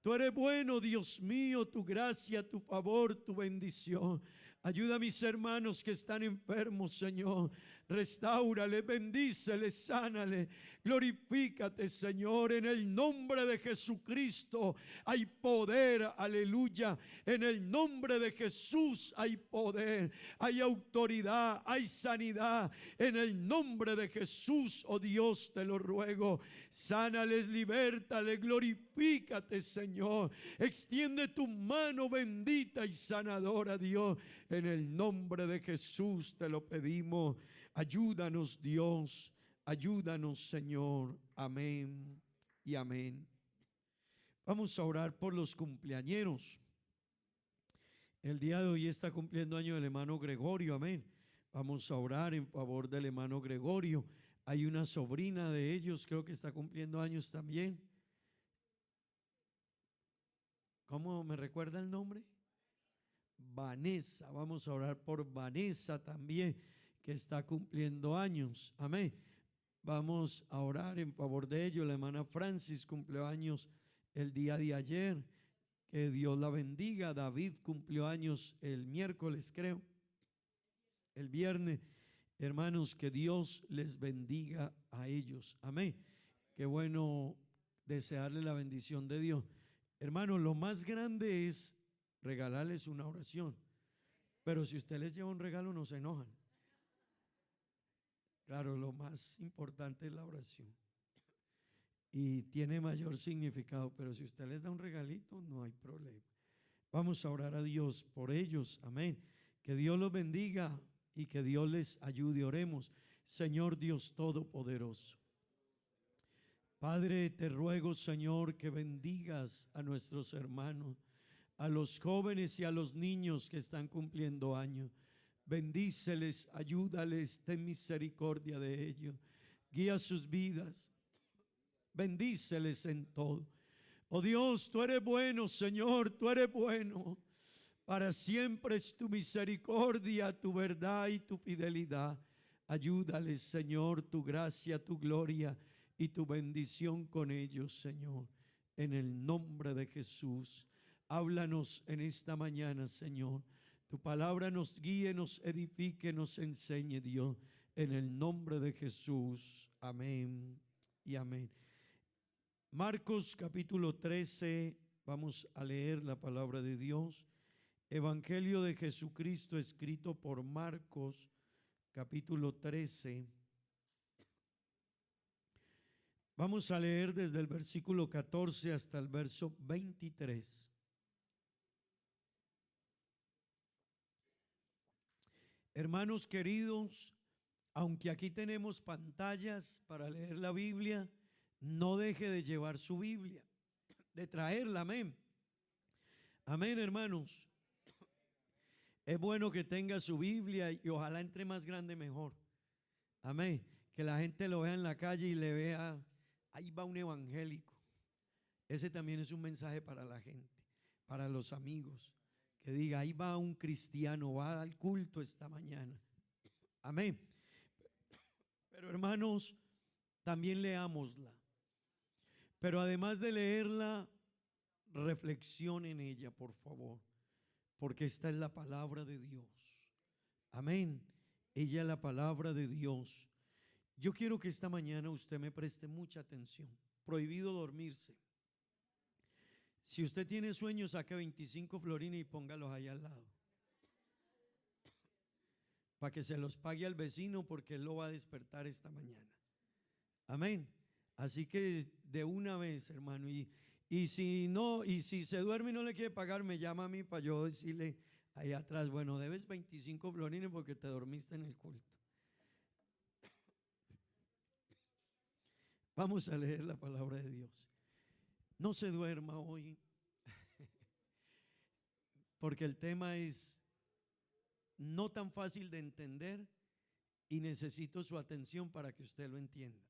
Tú eres bueno, Dios mío, tu gracia, tu favor, tu bendición. Ayuda a mis hermanos que están enfermos, Señor. Restáurale, bendícele, sánale. Glorifícate, Señor. En el nombre de Jesucristo hay poder, aleluya. En el nombre de Jesús hay poder, hay autoridad, hay sanidad. En el nombre de Jesús, oh Dios, te lo ruego. Sánales, libértale, glorifícate, Señor. Extiende tu mano bendita y sanadora, Dios. En el nombre de Jesús te lo pedimos. Ayúdanos, Dios. Ayúdanos, Señor. Amén y amén. Vamos a orar por los cumpleañeros. El día de hoy está cumpliendo año el hermano Gregorio. Amén. Vamos a orar en favor del hermano Gregorio. Hay una sobrina de ellos, creo que está cumpliendo años también. ¿Cómo me recuerda el nombre? Vanessa. Vamos a orar por Vanessa también, que está cumpliendo años. Amén. Vamos a orar en favor de ellos. La hermana Francis cumplió años el día de ayer. Que Dios la bendiga. David cumplió años el miércoles, creo. El viernes. Hermanos, que Dios les bendiga a ellos. Amén. Qué bueno desearle la bendición de Dios. Hermanos, lo más grande es regalarles una oración. Pero si usted les lleva un regalo, no se enojan. Claro, lo más importante es la oración. Y tiene mayor significado. Pero si usted les da un regalito, no hay problema. Vamos a orar a Dios por ellos. Amén. Que Dios los bendiga y que Dios les ayude. Oremos. Señor Dios Todopoderoso. Padre, te ruego, Señor, que bendigas a nuestros hermanos, a los jóvenes y a los niños que están cumpliendo años. Bendíceles, ayúdales, ten misericordia de ellos, guía sus vidas, bendíceles en todo. Oh Dios, tú eres bueno, Señor, tú eres bueno. Para siempre es tu misericordia, tu verdad y tu fidelidad. Ayúdales, Señor, tu gracia, tu gloria y tu bendición con ellos, Señor. En el nombre de Jesús, háblanos en esta mañana, Señor. Tu palabra nos guíe, nos edifique, nos enseñe, Dios. En el nombre de Jesús. Amén y amén. Marcos capítulo 13, vamos a leer la palabra de Dios. Evangelio de Jesucristo escrito por Marcos capítulo 13. Vamos a leer desde el versículo 14 hasta el verso 23. Hermanos queridos, aunque aquí tenemos pantallas para leer la Biblia, no deje de llevar su Biblia, de traerla, amén. Amén, hermanos. Es bueno que tenga su Biblia y ojalá entre más grande mejor. Amén. Que la gente lo vea en la calle y le vea, ahí va un evangélico. Ese también es un mensaje para la gente. para los amigos, que diga, ahí va un cristiano, va al culto esta mañana. Amén. Pero hermanos, también leámosla. Pero además de leerla, reflexione en ella, por favor, porque esta es la palabra de Dios. Amén. Ella es la palabra de Dios. Yo quiero que esta mañana usted me preste mucha atención. Prohibido dormirse. Si usted tiene sueños, saque 25 florines y póngalos allá al lado, para que se los pague al vecino, porque él lo va a despertar esta mañana. Amén. Así que de una vez, hermano, y si no, y si se duerme y no le quiere pagar, me llama a mí para yo decirle ahí atrás, bueno, debes 25 florines porque te dormiste en el culto. Vamos a leer la palabra de Dios. No se duerma hoy, porque el tema es no tan fácil de entender y necesito su atención para que usted lo entienda.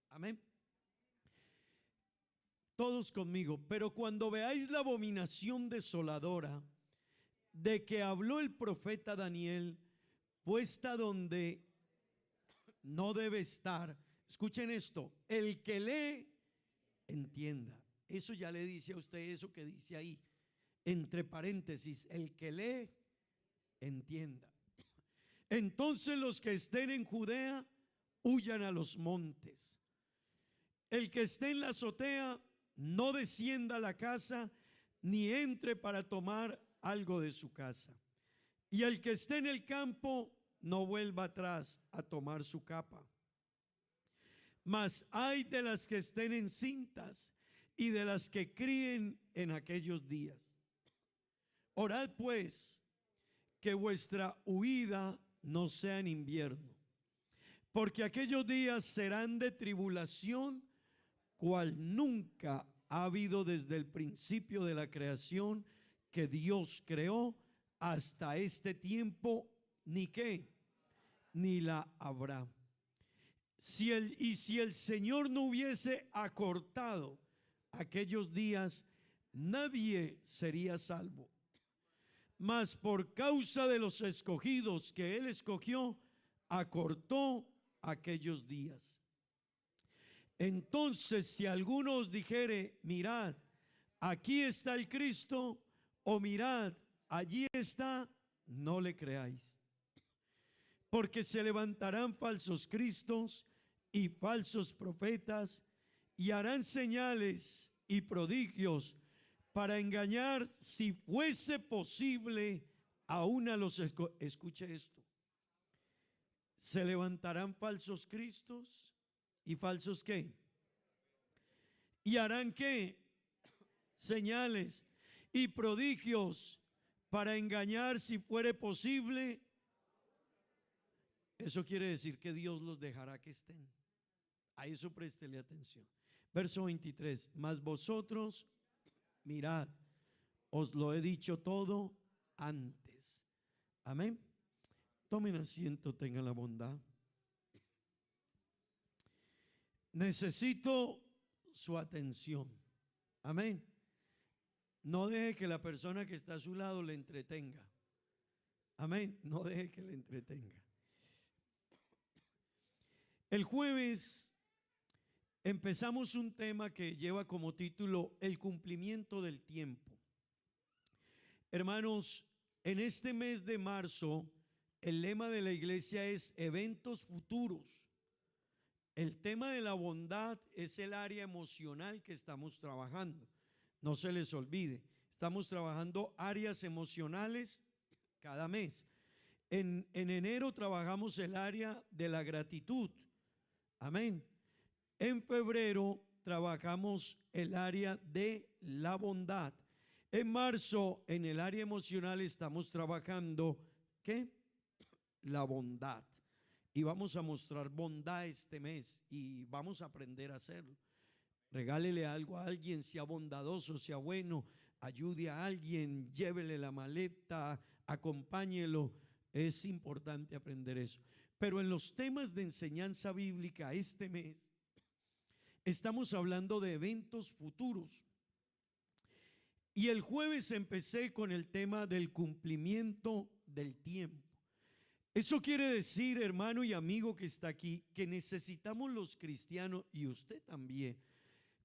Amén. Todos conmigo. Pero cuando veáis la abominación desoladora de que habló el profeta Daniel, puesta donde no debe estar, escuchen esto, el que lee, entienda. Eso ya le dice a usted eso que dice ahí, entre paréntesis, el que lee, entienda. Entonces los que estén en Judea, huyan a los montes. El que esté en la azotea, no descienda a la casa, ni entre para tomar algo de su casa. Y el que esté en el campo, no vuelva atrás a tomar su capa. Mas hay de las que estén encintas y de las que críen en aquellos días. Orad pues que vuestra huida no sea en invierno, porque aquellos días serán de tribulación, cual nunca ha habido desde el principio de la creación que Dios creó hasta este tiempo, ni qué, ni la habrá. Si el Señor no hubiese acortado aquellos días, nadie sería salvo. Mas por causa de los escogidos que Él escogió, acortó aquellos días. Entonces, si alguno os dijere, mirad, aquí está el Cristo, o mirad, allí está, no le creáis. Porque se levantarán falsos cristos y falsos profetas, y harán señales y prodigios para engañar, si fuese posible, aún a los escogidos. Escuche esto. Se levantarán falsos cristos y falsos ¿qué? Y harán ¿qué? Señales y prodigios para engañar, si fuere posible. Eso quiere decir que Dios los dejará que estén. A eso préstele atención. Verso 23. Mas vosotros, mirad, os lo he dicho todo antes. Amén. Tomen asiento, tengan la bondad. Necesito su atención. Amén. No deje que la persona que está a su lado le entretenga. Amén. No deje que le entretenga. El jueves empezamos un tema que lleva como título el cumplimiento del tiempo. Hermanos, en este mes de marzo, el lema de la iglesia es eventos futuros. El tema de la bondad es el área emocional que estamos trabajando. No se les olvide, estamos trabajando áreas emocionales cada mes. En enero trabajamos el área de la gratitud. Amén. En febrero trabajamos el área de la bondad. En marzo, en el área emocional, estamos trabajando ¿qué? La bondad. Y vamos a mostrar bondad este mes y vamos a aprender a hacerlo. Regálele algo a alguien, sea bondadoso, sea bueno, ayude a alguien, llévele la maleta, acompáñelo. Es importante aprender eso. Pero en los temas de enseñanza bíblica este mes estamos hablando de eventos futuros. Y el jueves empecé con el tema del cumplimiento del tiempo. Eso quiere decir, hermano y amigo que está aquí, que necesitamos los cristianos, y usted también,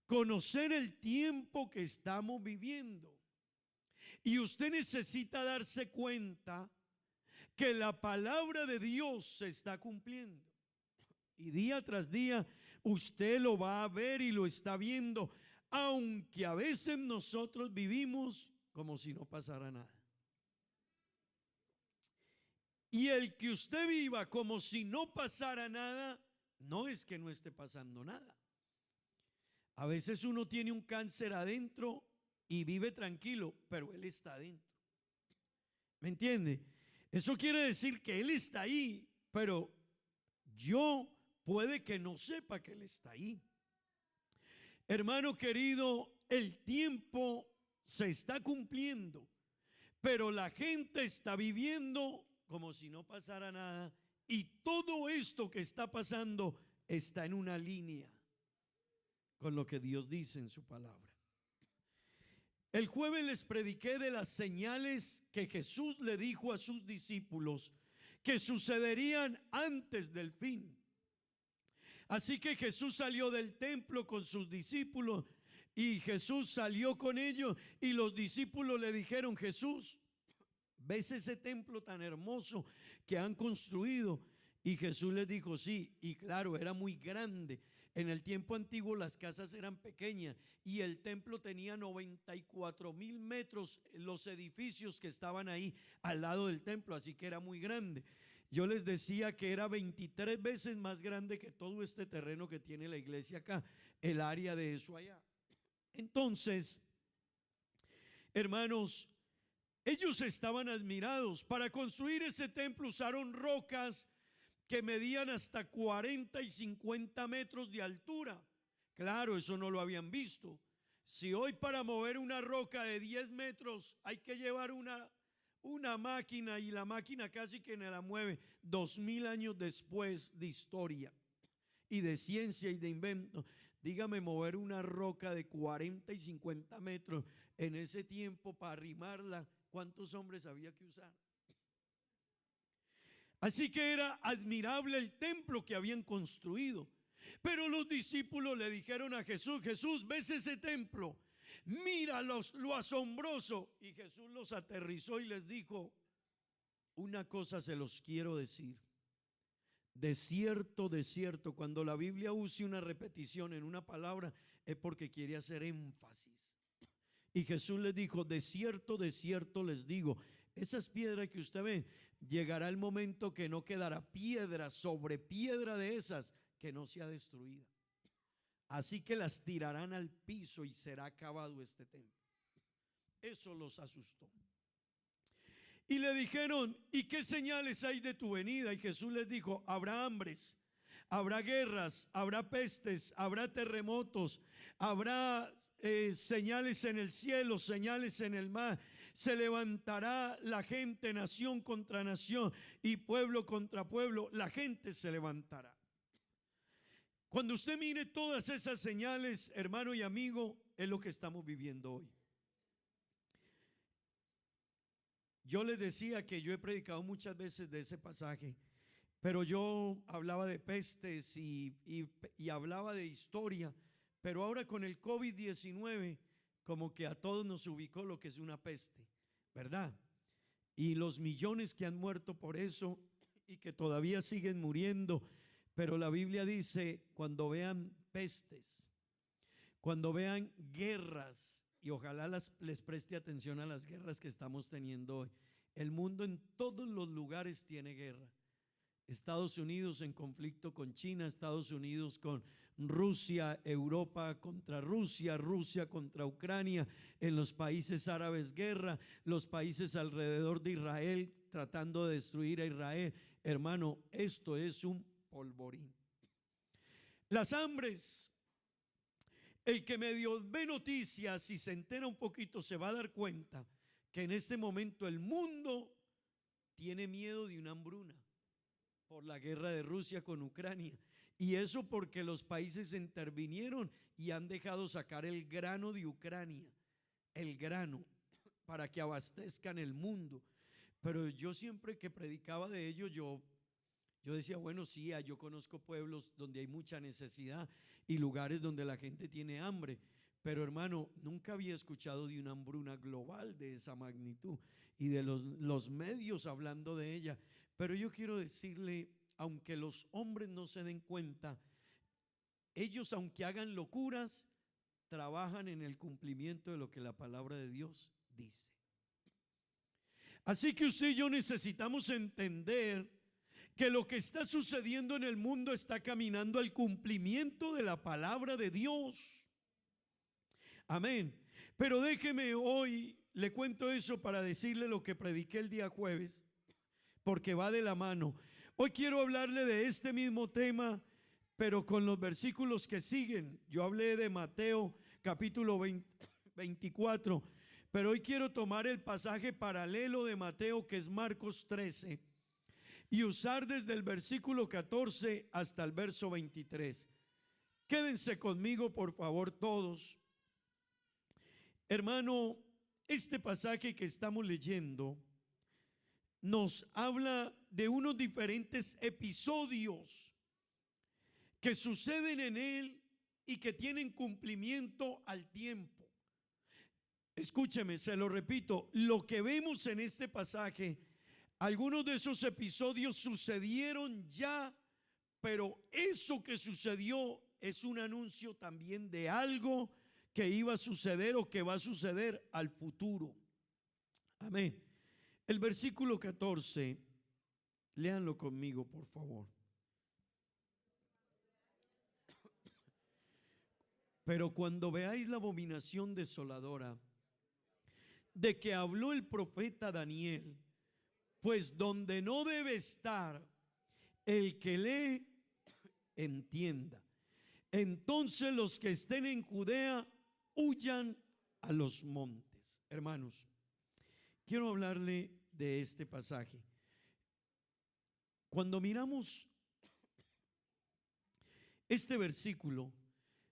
conocer el tiempo que estamos viviendo. Y usted necesita darse cuenta que la palabra de Dios se está cumpliendo. Y día tras día usted lo va a ver y lo está viendo, aunque a veces nosotros vivimos como si no pasara nada. Y el que usted viva como si no pasara nada, no es que no esté pasando nada. A veces uno tiene un cáncer adentro y vive tranquilo, pero él está adentro. ¿Me entiende? Eso quiere decir que él está ahí, pero yo puede que no sepa que él está ahí. Hermano querido, el tiempo se está cumpliendo, pero la gente está viviendo como si no pasara nada, y todo esto que está pasando está en una línea con lo que Dios dice en su palabra. El jueves les prediqué de las señales que Jesús le dijo a sus discípulos que sucederían antes del fin. Así que Jesús salió del templo con sus discípulos, y Jesús salió con ellos, y los discípulos le dijeron: Jesús, ¿ves ese templo tan hermoso que han construido? Y Jesús les dijo: sí. Y claro, era muy grande. En el tiempo antiguo las casas eran pequeñas y el templo tenía 94,000 metros, los edificios que estaban ahí al lado del templo, así que era muy grande. Yo les decía que era 23 veces más grande que todo este terreno que tiene la iglesia acá, el área de eso allá. Entonces, hermanos, ellos estaban admirados. Para construir ese templo usaron rocas que medían hasta 40 y 50 metros de altura. Claro, eso no lo habían visto. Si hoy para mover una roca de 10 metros hay que llevar una máquina, y la máquina casi que no la mueve, 2000 años después de historia y de ciencia y de invento, dígame, mover una roca de 40 y 50 metros en ese tiempo para arrimarla, ¿cuántos hombres había que usar? Así que era admirable el templo que habían construido. Pero los discípulos le dijeron a Jesús: Jesús, ¿ves ese templo? Mira lo asombroso. Y Jesús los aterrizó y les dijo: una cosa se los quiero decir. De cierto, cuando la Biblia use una repetición en una palabra es porque quiere hacer énfasis. Y Jesús les dijo: de cierto les digo, esas piedras que usted ve, llegará el momento que no quedará piedra sobre piedra de esas que no sea destruida. Así que las tirarán al piso y será acabado este templo. Eso los asustó. Y le dijeron: ¿y qué señales hay de tu venida? Y Jesús les dijo: habrá hambres, habrá guerras, habrá pestes, habrá terremotos, habrá señales en el cielo, señales en el mar. Se levantará la gente, nación contra nación y pueblo contra pueblo. La gente se levantará. Cuando usted mire todas esas señales, hermano y amigo, es lo que estamos viviendo hoy. Yo les decía que yo he predicado muchas veces de ese pasaje, pero yo hablaba de pestes y hablaba de historia. Pero ahora con el COVID-19 como que a todos nos ubicó lo que es una peste, ¿verdad? Y los millones que han muerto por eso y que todavía siguen muriendo. Pero la Biblia dice: cuando vean pestes, cuando vean guerras, y ojalá les preste atención a las guerras que estamos teniendo hoy. El mundo en todos los lugares tiene guerra. Estados Unidos en conflicto con China, Estados Unidos con Rusia, Europa contra Rusia, Rusia contra Ucrania, en los países árabes guerra, los países alrededor de Israel tratando de destruir a Israel. Hermano, esto es un polvorín. Las hambres, el que medio ve noticias y se entera un poquito se va a dar cuenta que en este momento el mundo tiene miedo de una hambruna por la guerra de Rusia con Ucrania. Y eso porque los países intervinieron y han dejado sacar el grano de Ucrania. el grano para que abastezcan el mundo. Pero yo siempre que predicaba de ello, yo decía, bueno, sí, yo conozco pueblos donde hay mucha necesidad y lugares donde la gente tiene hambre. Pero hermano, nunca había escuchado de una hambruna global de esa magnitud y de los medios hablando de ella. Pero yo quiero decirle, aunque los hombres no se den cuenta, ellos, aunque hagan locuras, trabajan en el cumplimiento de lo que la palabra de Dios dice. Así que usted y yo necesitamos entender que lo que está sucediendo en el mundo está caminando al cumplimiento de la palabra de Dios. Amén. Pero déjeme hoy, le cuento eso para decirle lo que prediqué el día jueves, porque va de la mano. Hoy quiero hablarle de este mismo tema, pero con los versículos que siguen. Yo hablé de Mateo capítulo 24, pero hoy quiero tomar el pasaje paralelo de Mateo, que es Marcos 13, y usar desde el versículo 14 hasta el verso 23. Quédense conmigo, por favor, todos. Hermano, este pasaje que estamos leyendo nos habla de unos diferentes episodios que suceden en él y que tienen cumplimiento al tiempo. Escúcheme, se lo repito, lo que vemos en este pasaje, algunos de esos episodios sucedieron ya, pero eso que sucedió es un anuncio también de algo que iba a suceder o que va a suceder al futuro. Amén. El versículo 14, léanlo conmigo, por favor. Pero cuando veáis la abominación desoladora de que habló el profeta Daniel, pues donde no debe estar, el que lee, entienda. Entonces los que estén en Judea huyan a los montes. Hermanos, quiero hablarle de este pasaje. Cuando miramos este versículo,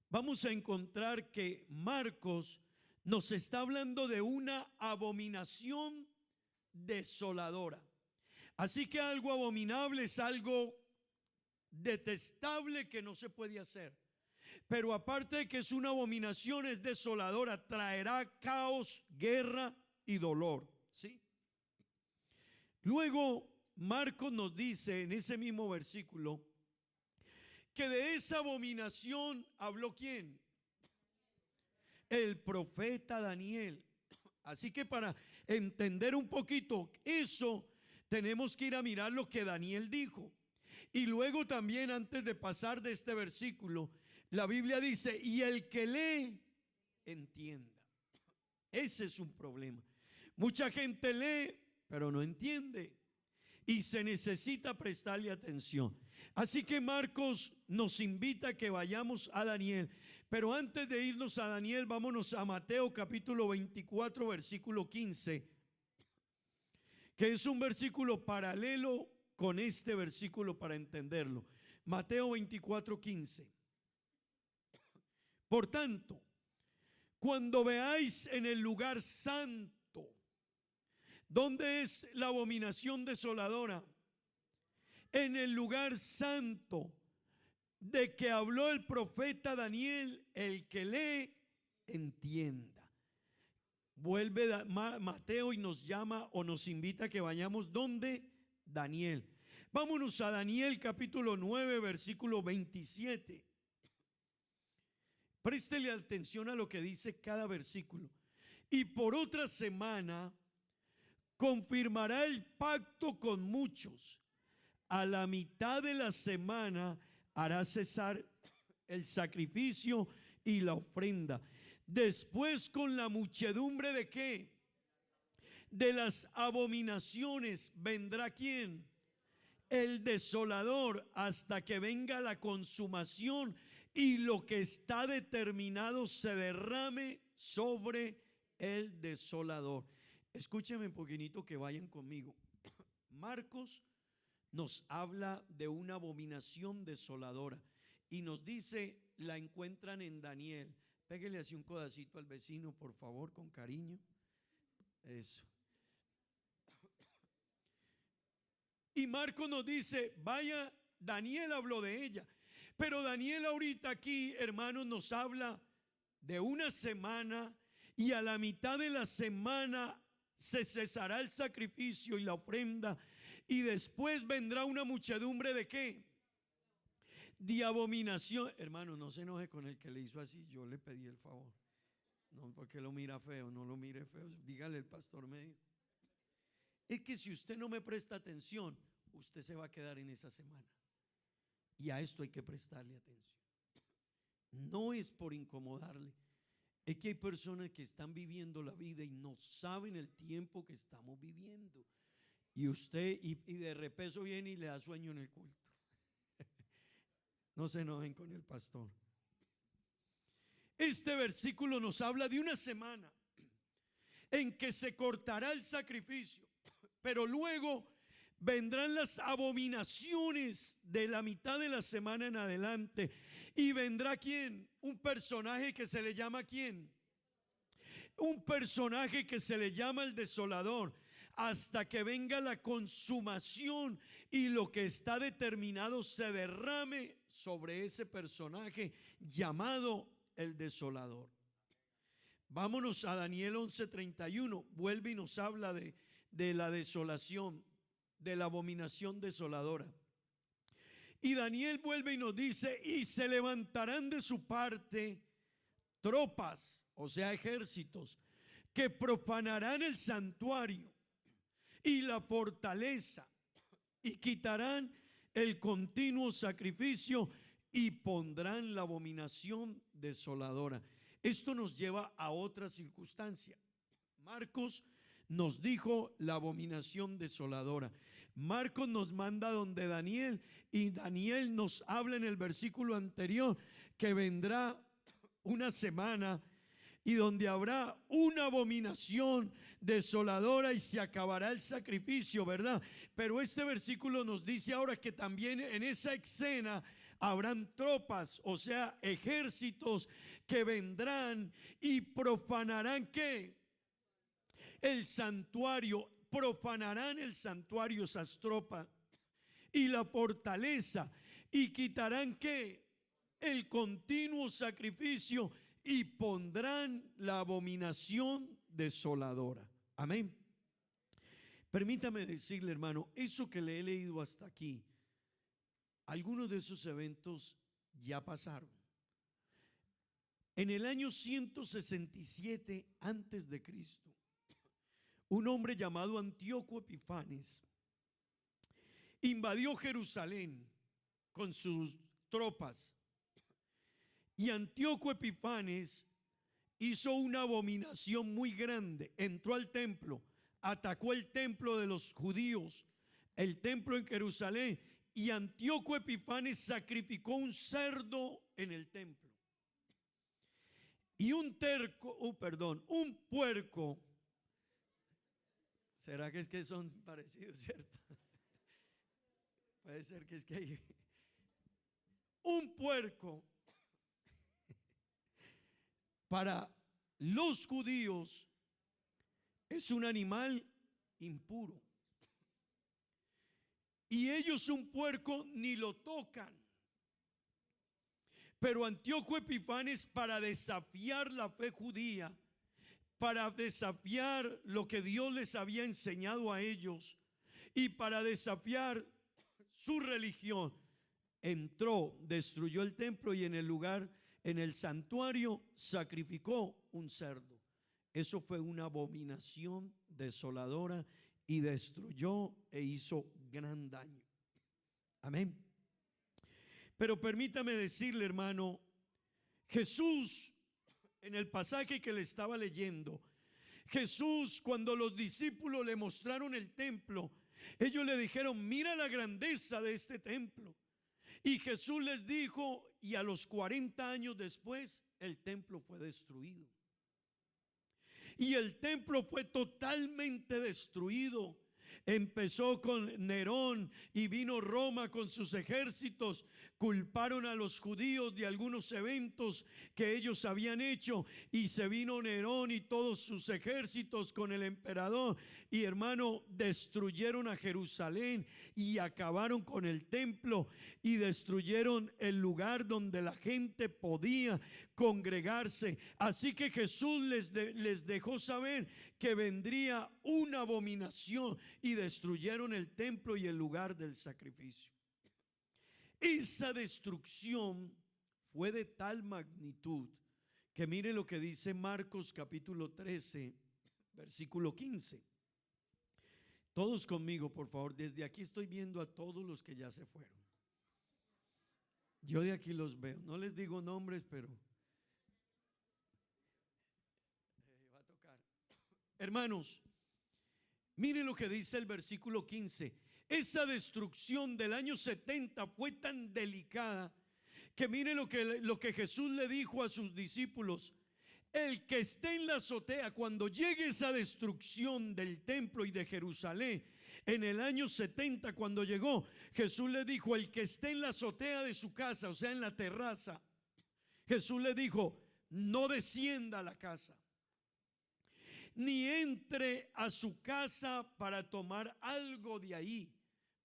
vamos a encontrar que Marcos nos está hablando de una abominación desoladora. Así que algo abominable es algo detestable que no se puede hacer. Pero aparte de que es una abominación, es desoladora, traerá caos, guerra y dolor, ¿sí? Luego Marcos nos dice en ese mismo versículo que de esa abominación habló ¿quién? El profeta Daniel. Así que para entender un poquito eso, tenemos que ir a mirar lo que Daniel dijo. Y luego también, antes de pasar de este versículo, la Biblia dice, y el que lee, entienda. Ese es un problema. Mucha gente lee, pero no entiende. Y se necesita prestarle atención. Así que Marcos nos invita a que vayamos a Daniel. Pero antes de irnos a Daniel, vámonos a Mateo capítulo 24, versículo 15, que es un versículo paralelo con este versículo para entenderlo. Mateo 24, 15. Por tanto, cuando veáis en el lugar santo, ¿dónde es la abominación desoladora? En el lugar santo de que habló el profeta Daniel, el que lee, entienda. Vuelve Mateo y nos llama o nos invita a que vayamos ¿dónde? Daniel. Vámonos a Daniel capítulo 9, versículo 27. Préstele atención a lo que dice cada versículo. Y por otra semana confirmará el pacto con muchos. A la mitad de la semana hará cesar el sacrificio y la ofrenda. Después con la muchedumbre de ¿qué? De las abominaciones vendrá ¿quién? El desolador, hasta que venga la consumación y lo que está determinado se derrame sobre el desolador. Escúchenme un poquitito, que vayan conmigo. Marcos nos habla de una abominación desoladora y nos dice, la encuentran en Daniel. Pégale así un codacito al vecino, por favor, con cariño. Eso. Y Marcos nos dice, vaya, Daniel habló de ella. Pero Daniel ahorita aquí, hermanos, nos habla de una semana, y a la mitad de la semana se cesará el sacrificio y la ofrenda, y después vendrá una muchedumbre de ¿qué? De abominación. Hermano, no se enoje con el que le hizo así, yo le pedí el favor. No, porque lo mira feo, no lo mire feo, dígale el pastor medio. Es que si usted no me presta atención, usted se va a quedar en esa semana. Y a esto hay que prestarle atención. No es por incomodarle, es que hay personas que están viviendo la vida y no saben el tiempo que estamos viviendo. Y usted, y de repeso viene y le da sueño en el culto. No se enojen con el pastor. Este versículo nos habla de una semana en que se cortará el sacrificio, pero luego vendrán las abominaciones de la mitad de la semana en adelante. Y vendrá ¿quién? Un personaje que se le llama ¿quién? Un personaje que se le llama el desolador, hasta que venga la consumación y lo que está determinado se derrame sobre ese personaje llamado el desolador. Vámonos a Daniel 11:31. Vuelve y nos habla de la desolación, de la abominación desoladora. Y Daniel vuelve y nos dice, y se levantarán de su parte tropas, o sea ejércitos, que profanarán el santuario y la fortaleza, y quitarán el continuo sacrificio y pondrán la abominación desoladora. Esto nos lleva a otra circunstancia. Marcos nos dijo la abominación desoladora. Marcos nos manda donde Daniel, y Daniel nos habla en el versículo anterior que vendrá una semana y donde habrá una abominación desoladora y se acabará el sacrificio, ¿verdad? Pero este versículo nos dice ahora que también en esa escena habrán tropas, o sea, ejércitos que vendrán y profanarán ¿qué? El santuario, profanarán el santuario, esas tropas, y la fortaleza, y quitarán ¿qué? El continuo sacrificio, y pondrán la abominación desoladora. Amén. Permítame decirle, hermano, eso que le he leído hasta aquí, algunos de esos eventos ya pasaron. En el año 167 antes de Cristo, un hombre llamado Antíoco Epifanes invadió Jerusalén con sus tropas. Y Antíoco Epifanes hizo una abominación muy grande. Entró al templo, atacó el templo de los judíos, el templo en Jerusalén, y Antíoco Epifanes sacrificó un cerdo en el templo. Y un puerco. ¿Será que es que son parecidos, cierto? Puede ser que es que hay un puerco. Para los judíos es un animal impuro. Y ellos un puerco ni lo tocan. Pero Antíoco Epifanes, para desafiar la fe judía, para desafiar lo que Dios les había enseñado a ellos y para desafiar su religión, entró, destruyó el templo y en el lugar, en el santuario, sacrificó un cerdo. Eso fue una abominación desoladora y destruyó e hizo gran daño. Amén. Pero permítame decirle, hermano, Jesús, en el pasaje que le estaba leyendo, Jesús, cuando los discípulos le mostraron el templo, ellos le dijeron, mira la grandeza de este templo. Y Jesús les dijo, y a los 40 años después, el templo fue destruido. Y el templo fue totalmente destruido. Empezó con Nerón y vino Roma con sus ejércitos. Culparon a los judíos de algunos eventos que ellos habían hecho, y se vino Nerón y todos sus ejércitos con el emperador, y hermano, destruyeron a Jerusalén y acabaron con el templo y destruyeron el lugar donde la gente podía congregarse. Así que Jesús les dejó saber que vendría una abominación, y destruyeron el templo y el lugar del sacrificio. Esa destrucción fue de tal magnitud que mire lo que dice Marcos capítulo 13, versículo 15. Todos conmigo, por favor. Desde aquí estoy viendo a todos los que ya se fueron. Yo de aquí los veo. No les digo nombres, pero va a tocar. Hermanos, miren lo que dice el versículo 15. Esa destrucción del año 70 fue tan delicada que mire lo que Jesús le dijo a sus discípulos: el que esté en la azotea, cuando llegue esa destrucción del templo y de Jerusalén, en el año 70 cuando llegó, Jesús le dijo: el que esté en la azotea de su casa, o sea en la terraza, Jesús le dijo: no descienda a la casa, ni entre a su casa para tomar algo de ahí,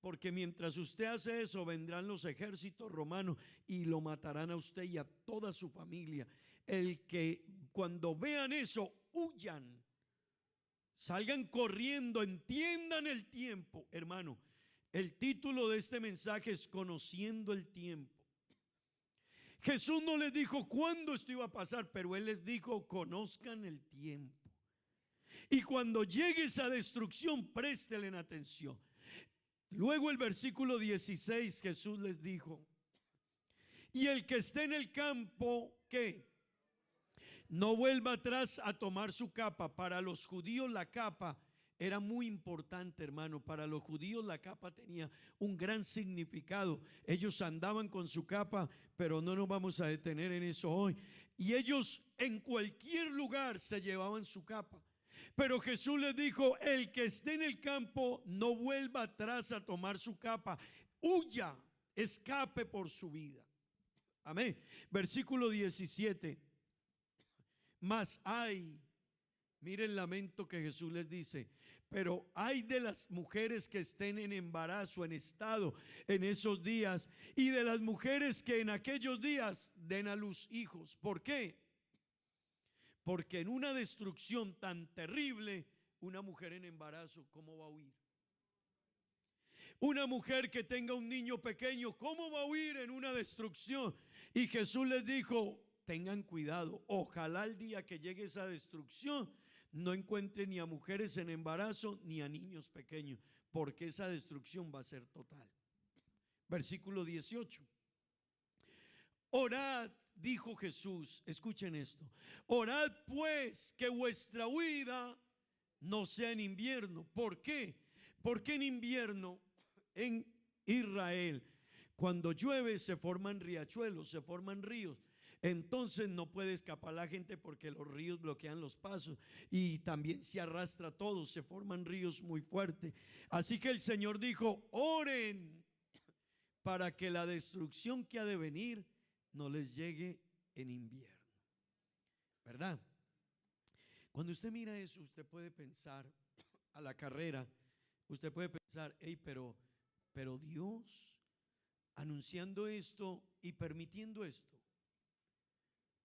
porque mientras usted hace eso, vendrán los ejércitos romanos y lo matarán a usted y a toda su familia. El que cuando vean eso, huyan, salgan corriendo, entiendan el tiempo. Hermano, el título de este mensaje es Conociendo el tiempo. Jesús no les dijo cuándo esto iba a pasar, pero Él les dijo: conozcan el tiempo. Y cuando llegue esa destrucción, préstenle atención. Luego el versículo 16, Jesús les dijo: y el que esté en el campo, ¿qué? No vuelva atrás a tomar su capa. Para los judíos la capa era muy importante, hermano. Para los judíos la capa tenía un gran significado. Ellos andaban con su capa, pero no nos vamos a detener en eso hoy. Y ellos en cualquier lugar se llevaban su capa. Pero Jesús les dijo: el que esté en el campo no vuelva atrás a tomar su capa, huya, escape por su vida. Amén. Versículo 17. Mas hay, mire el lamento que Jesús les dice: pero hay de las mujeres que estén en embarazo, en estado, en esos días, y de las mujeres que en aquellos días den a luz hijos. ¿Por qué? Porque en una destrucción tan terrible, una mujer en embarazo, ¿cómo va a huir? Una mujer que tenga un niño pequeño, ¿cómo va a huir en una destrucción? Y Jesús les dijo: tengan cuidado, ojalá el día que llegue esa destrucción no encuentren ni a mujeres en embarazo ni a niños pequeños, porque esa destrucción va a ser total. Versículo 18. Orad, dijo Jesús, escuchen esto: orad pues que vuestra huida no sea en invierno. ¿Por qué? Porque en invierno en Israel, cuando llueve, se forman riachuelos, se forman ríos. Entonces no puede escapar la gente porque los ríos bloquean los pasos y también se arrastra todo, se forman ríos muy fuertes. Así que el Señor dijo: oren para que la destrucción que ha de venir no les llegue en invierno. ¿Verdad? Cuando usted mira eso, usted puede pensar a la carrera, usted puede pensar: hey, pero Dios anunciando esto y permitiendo esto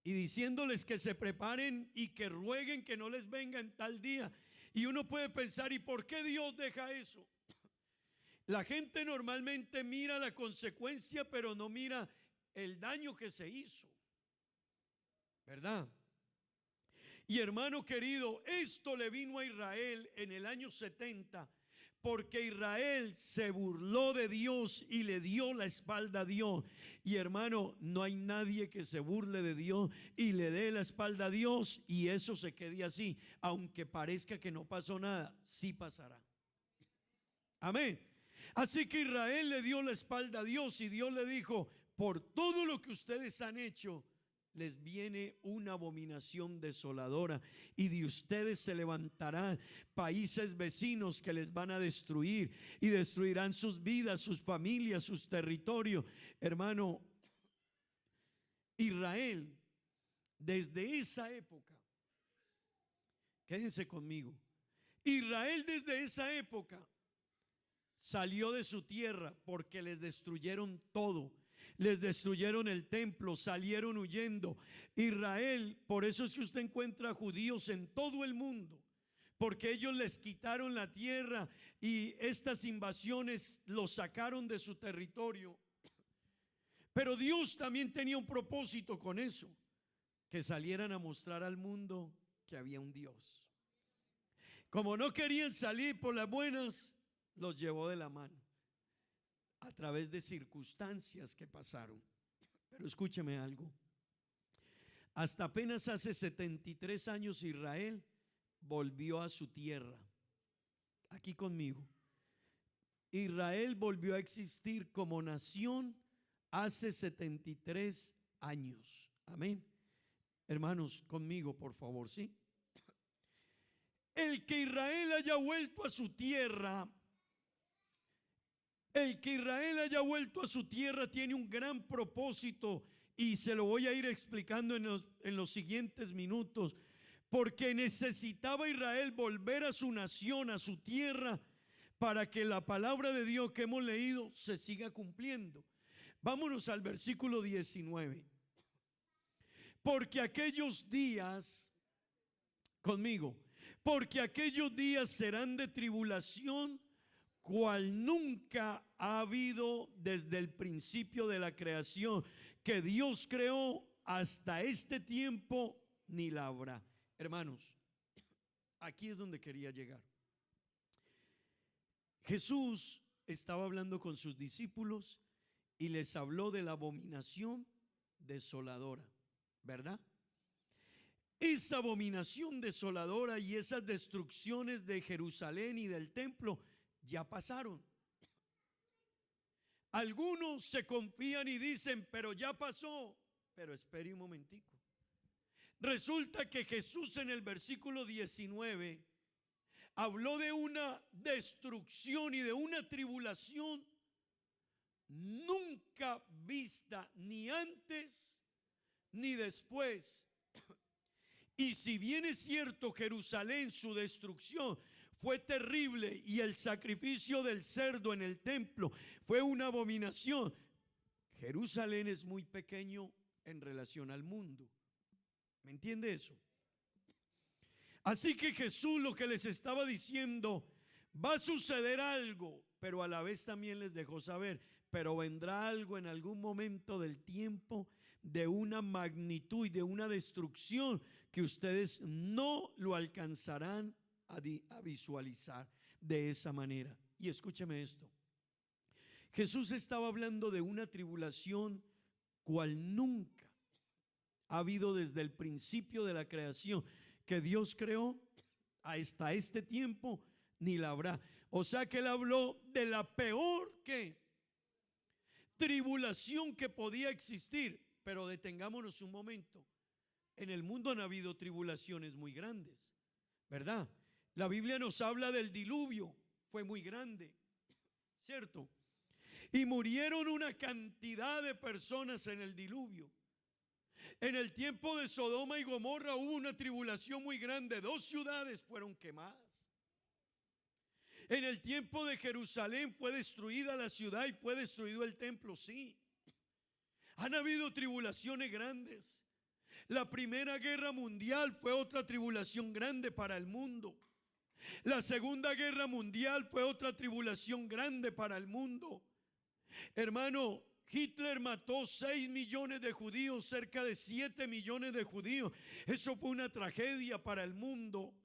y diciéndoles que se preparen y que rueguen que no les venga en tal día. Y uno puede pensar: ¿y por qué Dios deja eso? La gente normalmente mira la consecuencia, pero no mira el daño que se hizo, ¿verdad? Y hermano querido, esto le vino a Israel en el año 70 porque Israel se burló de Dios y le dio la espalda a Dios. Y hermano, no hay nadie que se burle de Dios y le dé la espalda a Dios y eso se quede así. Aunque parezca que no pasó nada, sí pasará. Amén. Así que Israel le dio la espalda a Dios y Dios le dijo: por todo lo que ustedes han hecho, les viene una abominación desoladora, y de ustedes se levantarán países vecinos que les van a destruir, y destruirán sus vidas, sus familias, sus territorios. Hermano, Israel, desde esa época, quédense conmigo, Israel desde esa época salió de su tierra porque les destruyeron todo. Les destruyeron el templo, salieron huyendo. Israel, por eso es que usted encuentra judíos en todo el mundo, porque ellos les quitaron la tierra y estas invasiones los sacaron de su territorio. Pero Dios también tenía un propósito con eso, que salieran a mostrar al mundo que había un Dios. Como no querían salir por las buenas, los llevó de la mano a través de circunstancias que pasaron. Pero escúcheme algo. Hasta apenas hace 73 años Israel volvió a su tierra. Aquí conmigo. Israel volvió a existir como nación hace 73 años. Amén. Hermanos, conmigo, por favor, ¿sí? El que Israel haya vuelto a su tierra, el que Israel haya vuelto a su tierra tiene un gran propósito, y se lo voy a ir explicando en los siguientes minutos, porque necesitaba Israel volver a su nación, a su tierra, para que la palabra de Dios que hemos leído se siga cumpliendo. Vámonos al versículo 19. Porque aquellos días, conmigo, porque aquellos días serán de tribulación, cual nunca ha habido desde el principio de la creación que Dios creó hasta este tiempo, ni la habrá. Hermanos, aquí es donde quería llegar. Jesús estaba hablando con sus discípulos y les habló de la abominación desoladora, ¿verdad? Esa abominación desoladora y esas destrucciones de Jerusalén y del templo ya pasaron. Algunos se confían y dicen, pero ya pasó. Pero espere un momentico. Resulta que Jesús en el versículo 19 habló de una destrucción y de una tribulación nunca vista, ni antes ni después. Y si bien es cierto, Jerusalén, su destrucción fue terrible, y el sacrificio del cerdo en el templo fue una abominación, Jerusalén es muy pequeño en relación al mundo. ¿Me entiende eso? Así que Jesús lo que les estaba diciendo, va a suceder algo, pero a la vez también les dejó saber, pero vendrá algo en algún momento del tiempo de una magnitud y de una destrucción que ustedes no lo alcanzarán a visualizar de esa manera. Y escúcheme esto. Jesús estaba hablando de una tribulación cual nunca ha habido desde el principio de la creación que Dios creó hasta este tiempo, ni la habrá. O sea que él habló de la peor tribulación que podía existir. Pero detengámonos un momento. En el mundo han habido tribulaciones muy grandes, ¿verdad? La Biblia nos habla del diluvio, fue muy grande, ¿cierto? Y murieron una cantidad de personas en el diluvio. En el tiempo de Sodoma y Gomorra hubo una tribulación muy grande, 2 ciudades fueron quemadas. En el tiempo de Jerusalén fue destruida la ciudad y fue destruido el templo, sí. Han habido tribulaciones grandes. La Primera Guerra Mundial fue otra tribulación grande para el mundo. La Segunda Guerra Mundial fue otra tribulación grande para el mundo. Hermano, Hitler mató 6 millones de judíos, cerca de 7 millones de judíos. Eso fue una tragedia para el mundo.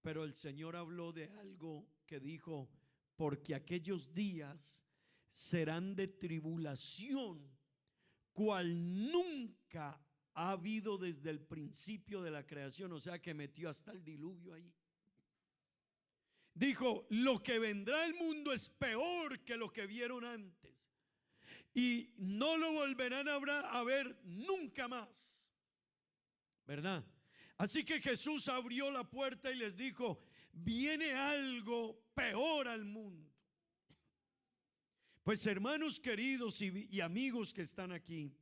Pero el Señor habló de algo que dijo, porque aquellos días serán de tribulación, cual nunca ha habido desde el principio de la creación. O sea que metió hasta el diluvio ahí. Dijo, lo que vendrá al mundo es peor que lo que vieron antes. y no lo volverán a ver nunca más, ¿verdad? Así que Jesús abrió la puerta y les dijo: viene algo peor al mundo. Pues hermanos queridos y amigos que están aquí,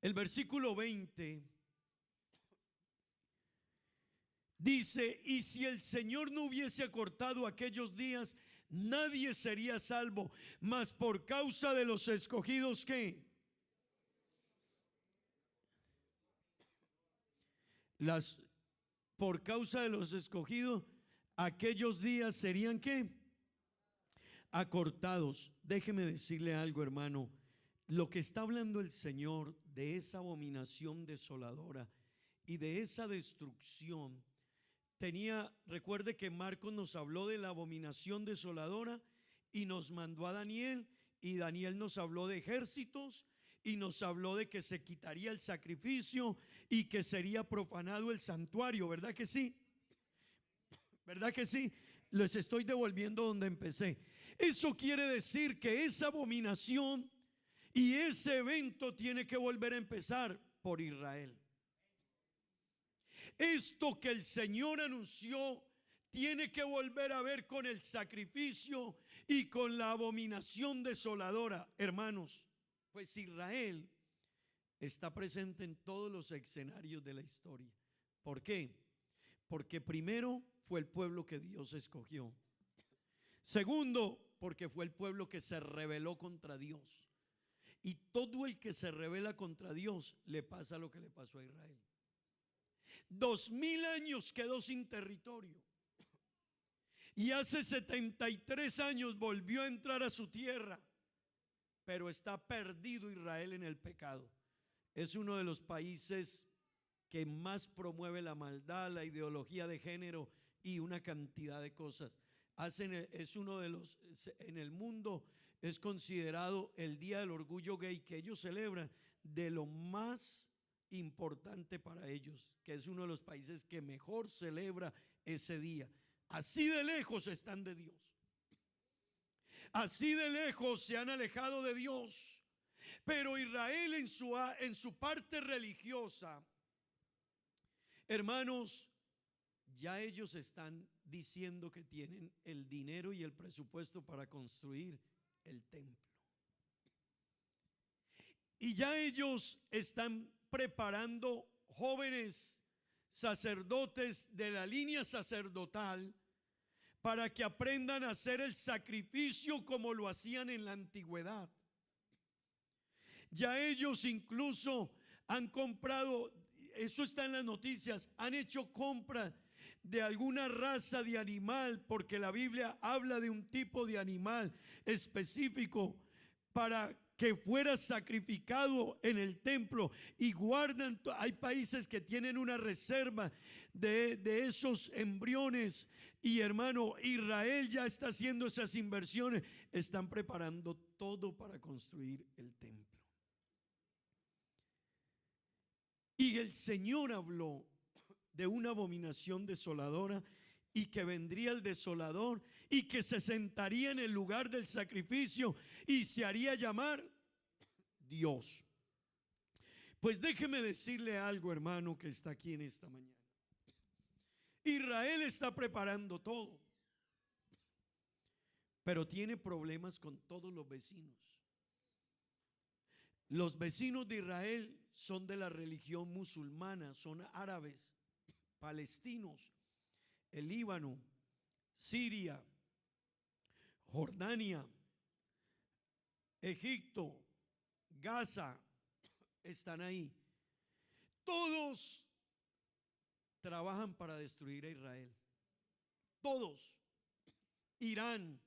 el versículo 20 dice: y si el Señor no hubiese acortado aquellos días, nadie sería salvo, mas por causa de los escogidos, ¿qué? Por causa de los escogidos, aquellos días serían ¿qué? Acortados. Déjeme decirle algo, hermano. Lo que está hablando el Señor de esa abominación desoladora y de esa destrucción, recuerde que Marcos nos habló de la abominación desoladora y nos mandó a Daniel, y Daniel nos habló de ejércitos y nos habló de que se quitaría el sacrificio y que sería profanado el santuario, ¿verdad que sí? ¿Verdad que sí? Les estoy devolviendo donde empecé. Eso quiere decir que esa abominación y ese evento tiene que volver a empezar por Israel. Esto que el Señor anunció tiene que volver a ver con el sacrificio y con la abominación desoladora, hermanos. Pues Israel está presente en todos los escenarios de la historia. ¿Por qué? Porque primero fue el pueblo que Dios escogió. Segundo, porque fue el pueblo que se rebeló contra Dios. Y todo el que se rebela contra Dios le pasa lo que le pasó a Israel. 2000 años quedó sin territorio. Y hace 73 años volvió a entrar a su tierra. Pero está perdido Israel en el pecado. Es uno de los países que más promueve la maldad, la ideología de género y una cantidad de cosas. Es uno de los, en el mundo es considerado el Día del Orgullo Gay, que ellos celebran, de lo más importante para ellos, que es uno de los países que mejor celebra ese día. Así de lejos están de Dios. Así de lejos se han alejado de Dios. Pero Israel en su parte religiosa, hermanos, ya ellos están diciendo que tienen el dinero y el presupuesto para construir el templo. Y ya ellos están preparando jóvenes sacerdotes de la línea sacerdotal para que aprendan a hacer el sacrificio como lo hacían en la antigüedad. Ya ellos incluso han comprado, eso está en las noticias, han hecho compra de alguna raza de animal, porque la Biblia habla de un tipo de animal específico para que fuera sacrificado en el templo, y guardan, hay países que tienen una reserva de esos embriones. Y hermano, Israel ya está haciendo esas inversiones, están preparando todo para construir el templo. Y el Señor habló de una abominación desoladora, y que vendría el desolador y que se sentaría en el lugar del sacrificio y se haría llamar Dios. Pues déjeme decirle algo, hermano, que está aquí en esta mañana. Israel está preparando todo, pero tiene problemas con todos los vecinos. Los vecinos de Israel son de la religión musulmana, son árabes, palestinos, el Líbano, Siria, Jordania, Egipto, Gaza, están ahí. Todos trabajan para destruir a Israel. Todos. Irán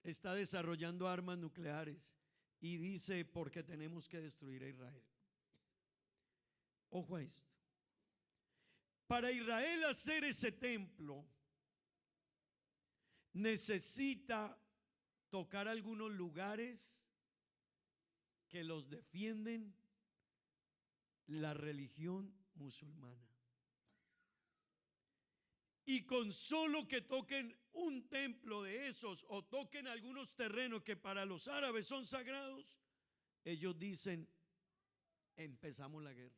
está desarrollando armas nucleares y dice: porque tenemos que destruir a Israel. Ojo a esto. Para Israel hacer ese templo, necesita tocar algunos lugares que los defienden la religión musulmana. y con solo que toquen un templo de esos o toquen algunos terrenos que para los árabes son sagrados, ellos dicen, empezamos la guerra.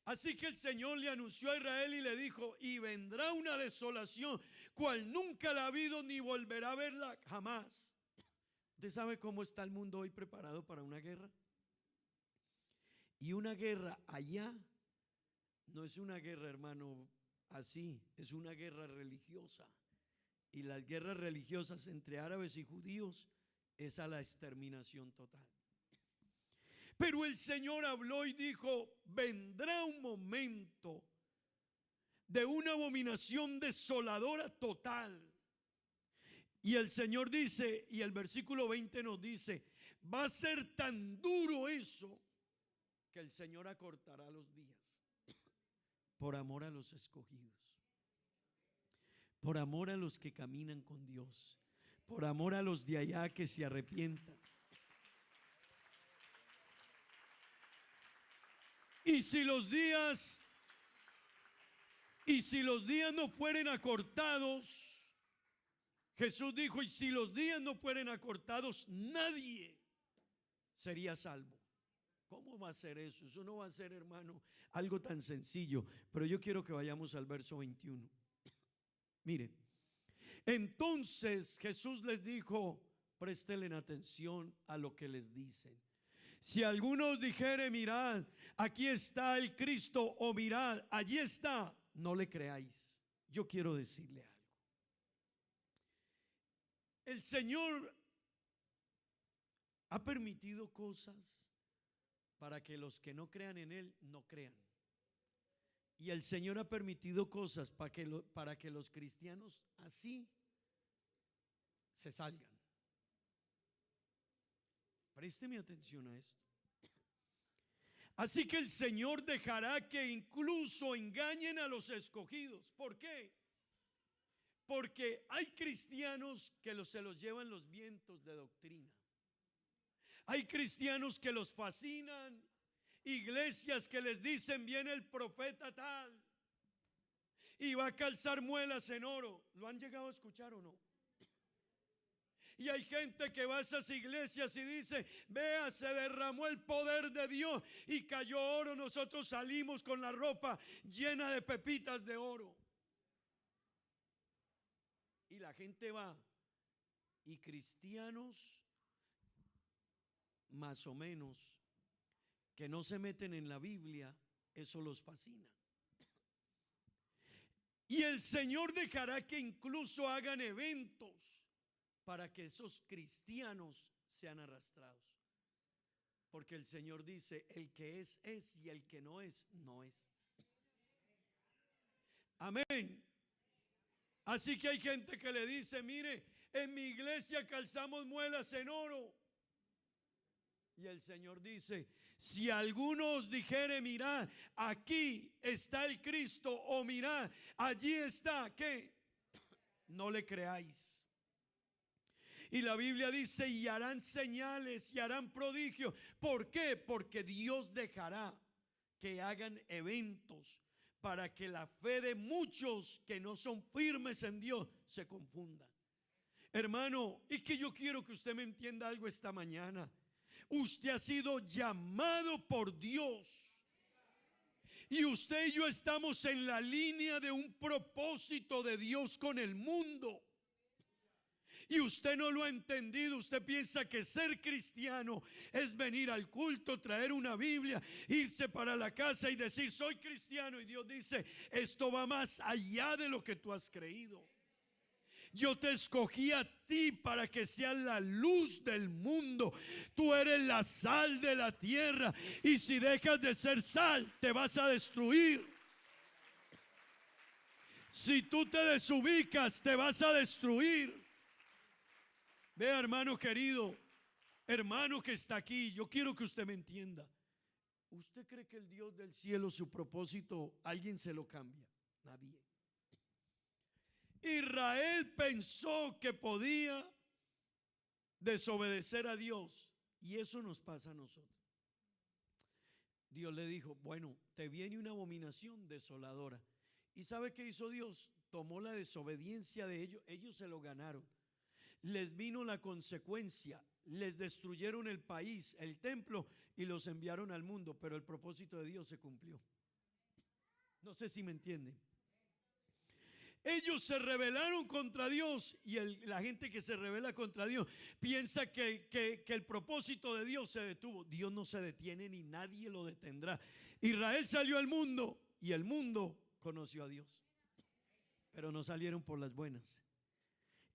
Así que el Señor le anunció a Israel y le dijo, y vendrá una desolación, cual nunca la ha habido ni volverá a verla jamás. ¿Usted sabe cómo está el mundo hoy preparado para una guerra? Y una guerra allá no es una guerra, hermano, así, es una guerra religiosa. Y las guerras religiosas entre árabes y judíos es a la exterminación total. Pero el Señor habló y dijo, vendrá un momento de una abominación desoladora total. Y el Señor dice, y el versículo 20 nos dice, va a ser tan duro eso que el Señor acortará los días por amor a los escogidos, por amor a los que caminan con Dios, por amor a los de allá que se arrepientan. Y si los días no fueren acortados, Jesús dijo, y si los días no fueren acortados, nadie sería salvo. ¿Cómo va a ser eso? Eso no va a ser, hermano, algo tan sencillo. Pero yo quiero que vayamos al verso 21. Mire, entonces Jesús les dijo, préstenle atención a lo que les dicen. Si alguno os dijere, mirad, aquí está el Cristo, o mirad, allí está, no le creáis. Yo quiero decirle algo. El Señor ha permitido cosas para que los que no crean en Él no crean. Y el Señor ha permitido cosas para que los cristianos así se salgan. Présteme atención a esto. Así que el Señor dejará que incluso engañen a los escogidos. ¿Por qué? Porque hay cristianos que se los llevan los vientos de doctrina. Hay cristianos que los fascinan, iglesias que les dicen viene el profeta tal y va a calzar muelas en oro. ¿Lo han llegado a escuchar o no? Y hay gente que va a esas iglesias y dice, vea, se derramó el poder de Dios y cayó oro. Nosotros salimos con la ropa llena de pepitas de oro. Y la gente va, y cristianos más o menos que no se meten en la Biblia, eso los fascina. Y el Señor dejará que incluso hagan eventos para que esos cristianos sean arrastrados. Porque el Señor dice, el que es, y el que no es, no es. Amén. Así que hay gente que le dice, mire, en mi iglesia calzamos muelas en oro. Y el Señor dice, si alguno os dijere, mirad, aquí está el Cristo, o mirad, allí está, ¿qué? No le creáis. Y la Biblia dice, y harán señales y harán prodigios. ¿Por qué? Porque Dios dejará que hagan eventos para que la fe de muchos que no son firmes en Dios se confundan. Hermano, y que yo quiero que usted me entienda algo esta mañana. Usted ha sido llamado por Dios. Y usted y yo estamos en la línea de un propósito de Dios con el mundo. Y usted no lo ha entendido. Usted piensa que ser cristiano es venir al culto, traer una Biblia, irse para la casa y decir soy cristiano. Y Dios dice, esto va más allá de lo que tú has creído. Yo te escogí a ti para que seas la luz del mundo. Tú eres la sal de la tierra. Y si dejas de ser sal, te vas a destruir. Si tú te desubicas, te vas a destruir. Vea, hermano querido, hermano que está aquí, yo quiero que usted me entienda. ¿Usted cree que el Dios del cielo, su propósito, alguien se lo cambia? Nadie. Israel pensó que podía desobedecer a Dios, y eso nos pasa a nosotros. Dios le dijo, bueno, te viene una abominación desoladora. ¿Y sabe qué hizo Dios? Tomó la desobediencia de ellos, ellos se lo ganaron. Les vino la consecuencia, les destruyeron el país, el templo y los enviaron al mundo, pero el propósito de Dios se cumplió. No sé si me entienden. Ellos se rebelaron contra Dios y la gente que se rebela contra Dios piensa que el propósito de Dios se detuvo. Dios no se detiene ni nadie lo detendrá. Israel salió al mundo y el mundo conoció a Dios, pero no salieron por las buenas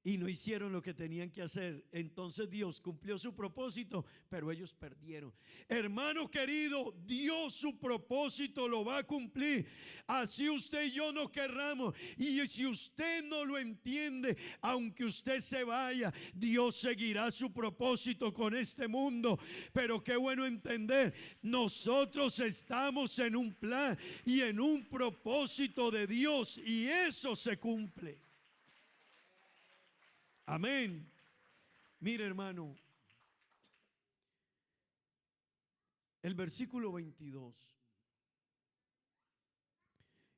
y no hicieron lo que tenían que hacer. Entonces Dios cumplió su propósito, pero ellos perdieron. Hermano querido, Dios su propósito lo va a cumplir, así usted y yo no querramos. Y si usted no lo entiende, aunque usted se vaya, Dios seguirá su propósito con este mundo. Pero qué bueno entender, nosotros estamos en un plan y en un propósito de Dios, y eso se cumple. Amén. Mire, hermano, el versículo 22,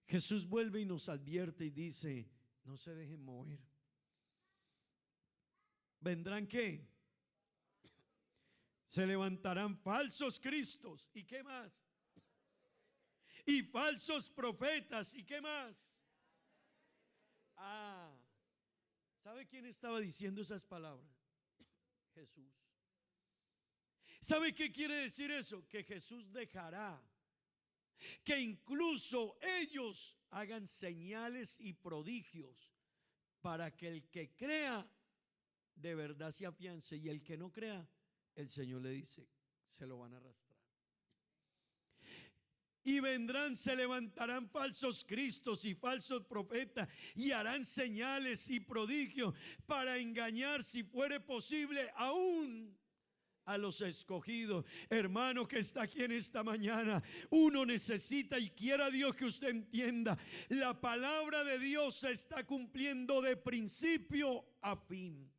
Jesús vuelve y nos advierte y dice: no se dejen mover. ¿Vendrán qué? Se levantarán falsos cristos. ¿Y qué más? Y falsos profetas. ¿Y qué más? ¿Sabe quién estaba diciendo esas palabras? Jesús. ¿Sabe qué quiere decir eso? Que Jesús dejará que incluso ellos hagan señales y prodigios para que el que crea de verdad se afiance, y el que no crea, el Señor le dice, se lo van a arrastrar. Y vendrán, se levantarán falsos cristos y falsos profetas y harán señales y prodigios para engañar, si fuere posible, aún a los escogidos. Hermano que está aquí en esta mañana, uno necesita, y quiera Dios que usted entienda, la palabra de Dios se está cumpliendo de principio a fin.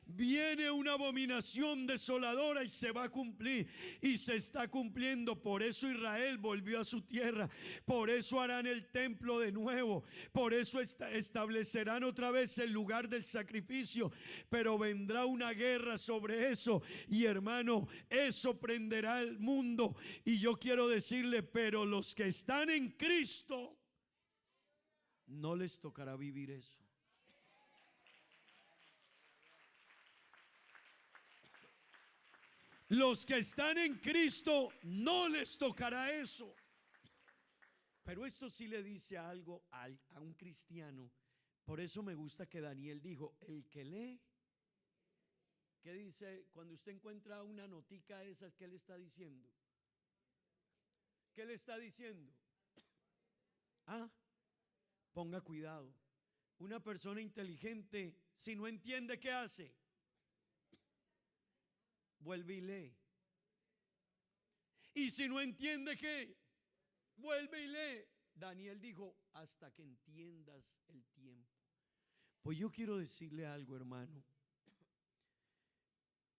Viene una abominación desoladora y se va a cumplir, y se está cumpliendo. Por eso Israel volvió a su tierra, por eso harán el templo de nuevo, por eso establecerán otra vez el lugar del sacrificio. Pero vendrá una guerra sobre eso, y hermano, eso prenderá el mundo. Y yo quiero decirle, pero los que están en Cristo no les tocará vivir eso. Los que están en Cristo no les tocará eso. Pero esto sí le dice algo a un cristiano. Por eso me gusta que Daniel dijo: el que lee. ¿Qué dice? Cuando usted encuentra una notica de esas, ¿qué le está diciendo? ¿Qué le está diciendo? Ponga cuidado. Una persona inteligente, si no entiende, ¿qué hace? Vuelve y lee. Y si no entiende, ¿qué? Vuelve y lee. Daniel dijo: hasta que entiendas el tiempo. Pues yo quiero decirle algo, hermano.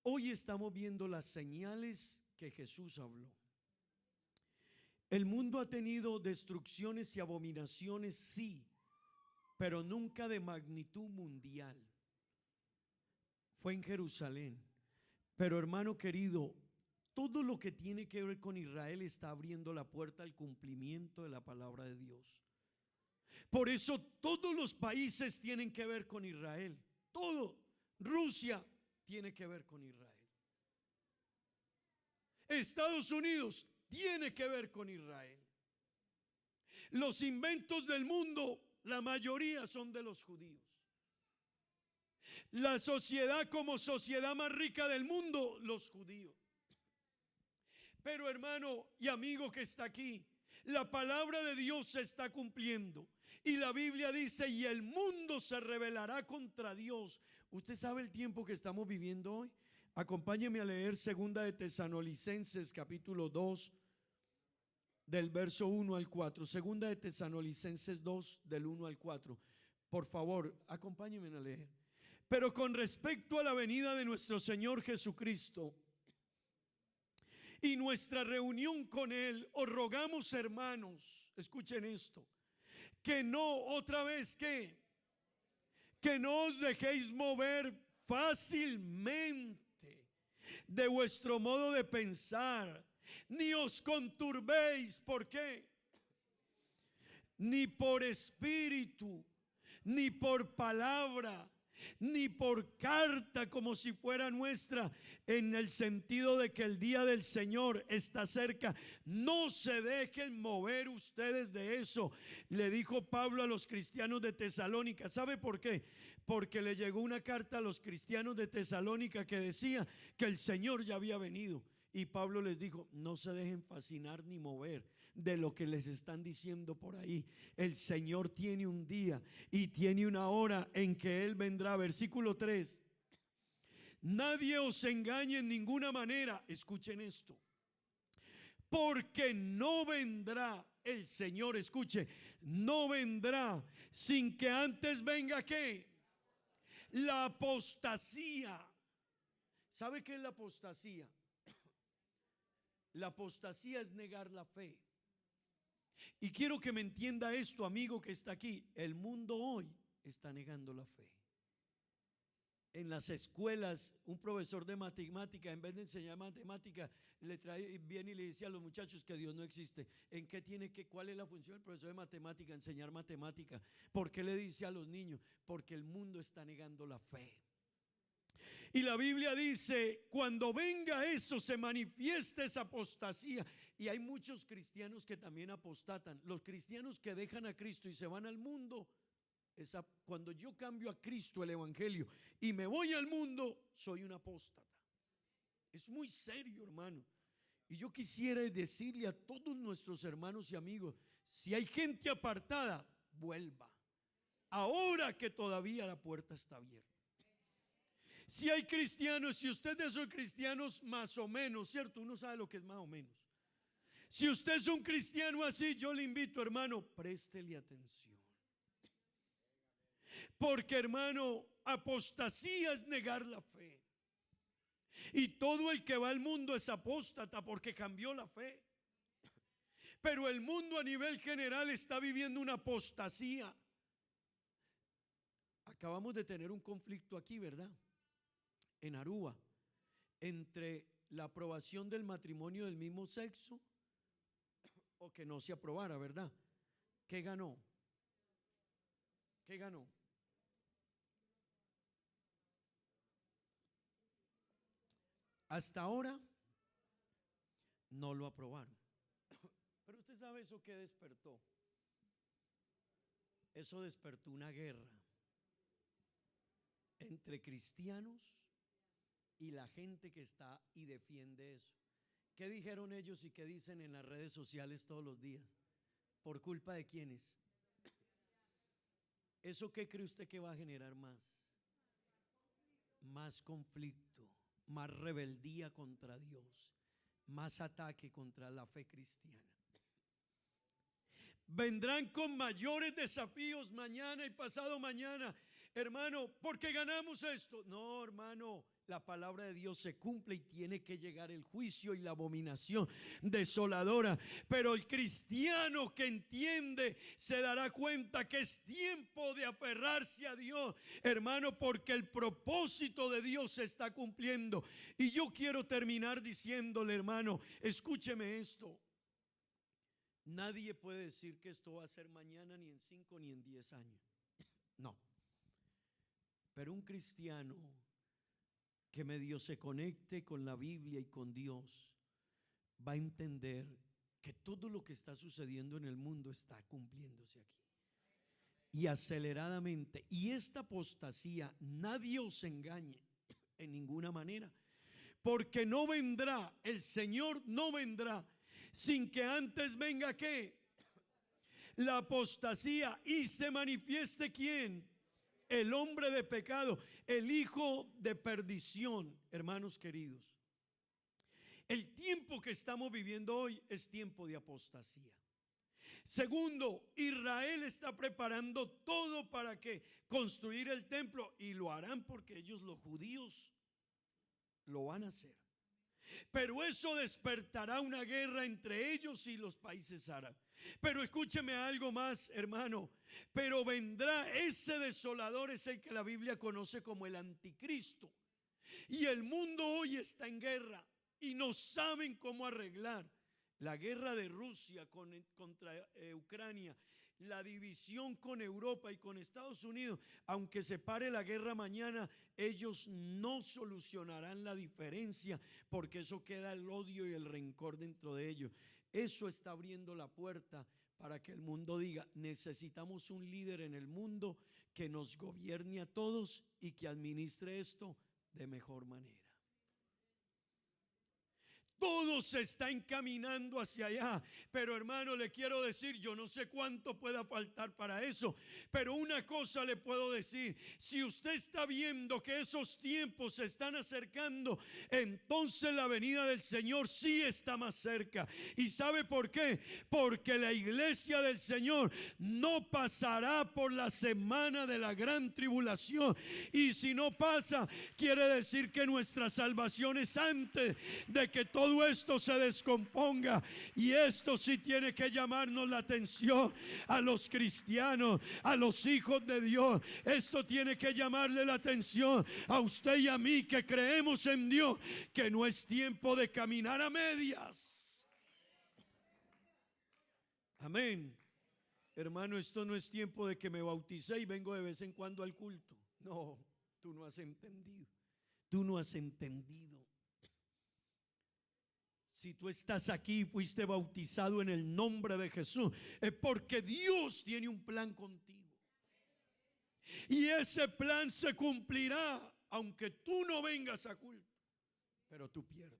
Hoy estamos viendo las señales que Jesús habló. El mundo ha tenido destrucciones y abominaciones, sí, pero nunca de magnitud mundial. Fue en Jerusalén. Pero hermano querido, todo lo que tiene que ver con Israel está abriendo la puerta al cumplimiento de la palabra de Dios. Por eso todos los países tienen que ver con Israel. Todo. Rusia tiene que ver con Israel. Estados Unidos tiene que ver con Israel. Los inventos del mundo, la mayoría son de los judíos. La sociedad como sociedad más rica del mundo, los judíos. Pero hermano y amigo que está aquí, la palabra de Dios se está cumpliendo. Y la Biblia dice: y el mundo se rebelará contra Dios. ¿Usted sabe el tiempo que estamos viviendo hoy? Acompáñeme a leer 2 de Tesalonicenses capítulo 2 del verso 1 al 4. 2 de Tesalonicenses 2 del 1 al 4. Por favor, acompáñenme a leer. Pero con respecto a la venida de nuestro Señor Jesucristo y nuestra reunión con Él, os rogamos, hermanos, escuchen esto, que no, otra vez que no os dejéis mover fácilmente de vuestro modo de pensar, ni os conturbéis. ¿Por qué? Ni por espíritu, ni por palabra, ni por carta como si fuera nuestra, en el sentido de que el día del Señor está cerca. No se dejen mover ustedes de eso, le dijo Pablo a los cristianos de Tesalónica. ¿Sabe por qué? Porque le llegó una carta a los cristianos de Tesalónica que decía que el Señor ya había venido. Y Pablo les dijo: no se dejen fascinar ni mover de lo que les están diciendo por ahí. El Señor tiene un día y tiene una hora en que Él vendrá. Versículo 3: nadie os engañe en ninguna manera. Escuchen esto: porque no vendrá el Señor, escuche, no vendrá sin que antes venga ¿qué? La apostasía. ¿Sabe qué es la apostasía? La apostasía es negar la fe. Y quiero que me entienda esto, amigo que está aquí. El mundo hoy está negando la fe. En las escuelas, un profesor de matemática, en vez de enseñar matemática, viene y le dice a los muchachos que Dios no existe. ¿En qué tiene que, cuál es la función del profesor de matemática? Enseñar matemática. ¿Por qué le dice a los niños? Porque el mundo está negando la fe. Y la Biblia dice: cuando venga eso, se manifiesta esa apostasía. Y hay muchos cristianos que también apostatan. Los cristianos que dejan a Cristo y se van al mundo, cuando yo cambio a Cristo, el evangelio, y me voy al mundo, soy un apóstata. Es muy serio, hermano. Y yo quisiera decirle a todos nuestros hermanos y amigos: si hay gente apartada, vuelva, ahora que todavía la puerta está abierta. Si hay cristianos, si usted es de esos cristianos más o menos, ¿cierto? Uno sabe lo que es más o menos. Si usted es un cristiano así, yo le invito, hermano, préstele atención. Porque, hermano, apostasía es negar la fe. Y todo el que va al mundo es apóstata porque cambió la fe. Pero el mundo a nivel general está viviendo una apostasía. Acabamos de tener un conflicto aquí, ¿verdad? En Aruba, entre la aprobación del matrimonio del mismo sexo o que no se aprobara, ¿verdad? ¿Qué ganó? ¿Qué ganó? Hasta ahora no lo aprobaron. Pero usted sabe eso que despertó. Eso despertó una guerra entre cristianos y la gente que está y defiende eso. ¿Qué dijeron ellos y qué dicen en las redes sociales todos los días? ¿Por culpa de quiénes? ¿Eso qué cree usted que va a generar más? Más conflicto, más rebeldía contra Dios, más ataque contra la fe cristiana. Vendrán con mayores desafíos mañana y pasado mañana, hermano, porque ganamos esto. No, hermano, la palabra de Dios se cumple y tiene que llegar el juicio y la abominación desoladora. Pero el cristiano que entiende se dará cuenta que es tiempo de aferrarse a Dios, hermano, porque el propósito de Dios se está cumpliendo. Y yo quiero terminar diciéndole, hermano, escúcheme esto. Nadie puede decir que esto va a ser mañana, ni en 5 ni en 10 años. No. Pero un cristiano que medio se conecte con la Biblia y con Dios va a entender que todo lo que está sucediendo en el mundo está cumpliéndose aquí y aceleradamente. Y esta apostasía, nadie os engañe en ninguna manera, porque no vendrá, el Señor no vendrá sin que antes venga ¿qué? La apostasía, y se manifieste ¿quién? El hombre de pecado, el hijo de perdición. Hermanos queridos, el tiempo que estamos viviendo hoy es tiempo de apostasía. Segundo, Israel está preparando todo para que construir el templo, y lo harán porque ellos, los judíos, lo van a hacer. Pero eso despertará una guerra entre ellos y los países árabes. Pero escúcheme algo más, hermano. Pero vendrá ese desolador, es el que la Biblia conoce como el anticristo. Y el mundo hoy está en guerra y no saben cómo arreglar. La guerra de Rusia contra Ucrania, la división con Europa y con Estados Unidos, aunque se pare la guerra mañana, ellos no solucionarán la diferencia, porque eso queda el odio y el rencor dentro de ellos. Eso está abriendo la puerta para que el mundo diga: necesitamos un líder en el mundo que nos gobierne a todos y que administre esto de mejor manera. Todo se está encaminando hacia allá. Pero hermano, le quiero decir, yo no sé cuánto pueda faltar para eso, pero una cosa le puedo decir: si usted está viendo que esos tiempos se están acercando, entonces la venida del Señor sí está más cerca. ¿Y sabe por qué? Porque la iglesia del Señor no pasará por la semana de la gran tribulación. Y si no pasa, quiere decir que nuestra salvación es antes de que todo esto se descomponga. Y esto sí tiene que llamarnos la atención a los cristianos, a los hijos de Dios. Esto tiene que llamarle la atención a usted y a mí, que creemos en Dios, que no es tiempo de caminar a medias. Amén. Hermano, esto no es tiempo de que me bauticé y vengo de vez en cuando al culto. No, tú no has entendido. Tú no has entendido. Si tú estás aquí y fuiste bautizado en el nombre de Jesús, es porque Dios tiene un plan contigo. Y ese plan se cumplirá aunque tú no vengas a culto, pero tú pierdes.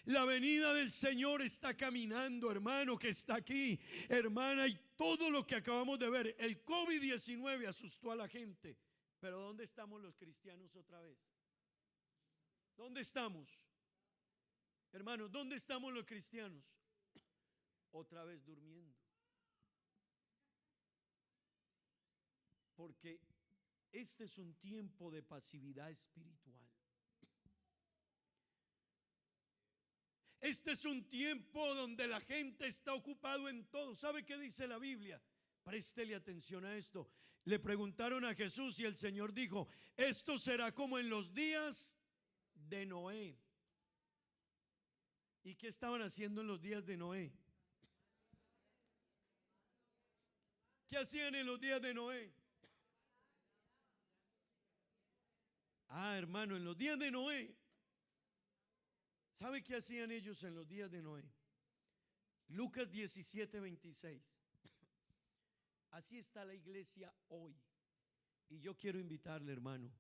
La venida del Señor está caminando, hermano, que está aquí, hermana, y todo lo que acabamos de ver. El COVID-19 asustó a la gente, pero ¿dónde estamos los cristianos otra vez? ¿Dónde estamos? Hermanos, ¿dónde estamos los cristianos? Otra vez durmiendo. Porque este es un tiempo de pasividad espiritual. Este es un tiempo donde la gente está ocupado en todo. ¿Sabe qué dice la Biblia? Préstele atención a esto. Le preguntaron a Jesús y el Señor dijo: esto será como en los días de Noé. ¿Y qué estaban haciendo en los días de Noé? ¿Qué hacían en los días de Noé? Hermano, en los días de Noé, ¿sabe qué hacían ellos en los días de Noé? Lucas 17:26. Así está la iglesia hoy. Y yo quiero invitarle, hermano,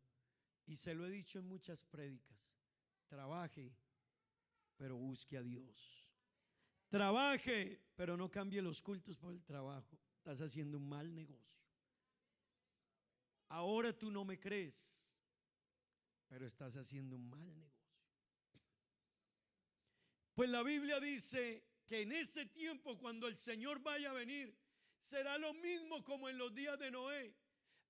y se lo he dicho en muchas prédicas: trabaje, pero busque a Dios. Trabaje, pero no cambie los cultos por el trabajo. Estás haciendo un mal negocio. Ahora tú no me crees, pero estás haciendo un mal negocio. Pues la Biblia dice que en ese tiempo, cuando el Señor vaya a venir, será lo mismo como en los días de Noé.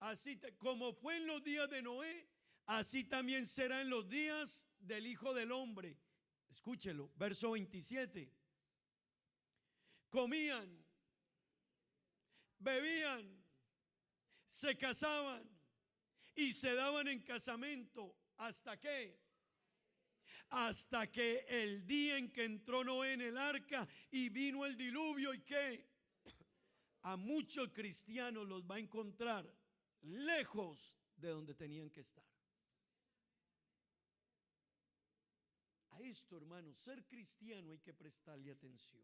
Así como fue en los días de Noé, así también será en los días del Hijo del Hombre. Escúchelo, verso 27. Comían, bebían, se casaban y se daban en casamiento. ¿Hasta qué? Hasta que el día en que entró Noé en el arca y vino el diluvio. ¿Y qué? A muchos cristianos los va a encontrar lejos de donde tenían que estar. A esto, hermano, ser cristiano hay que prestarle atención.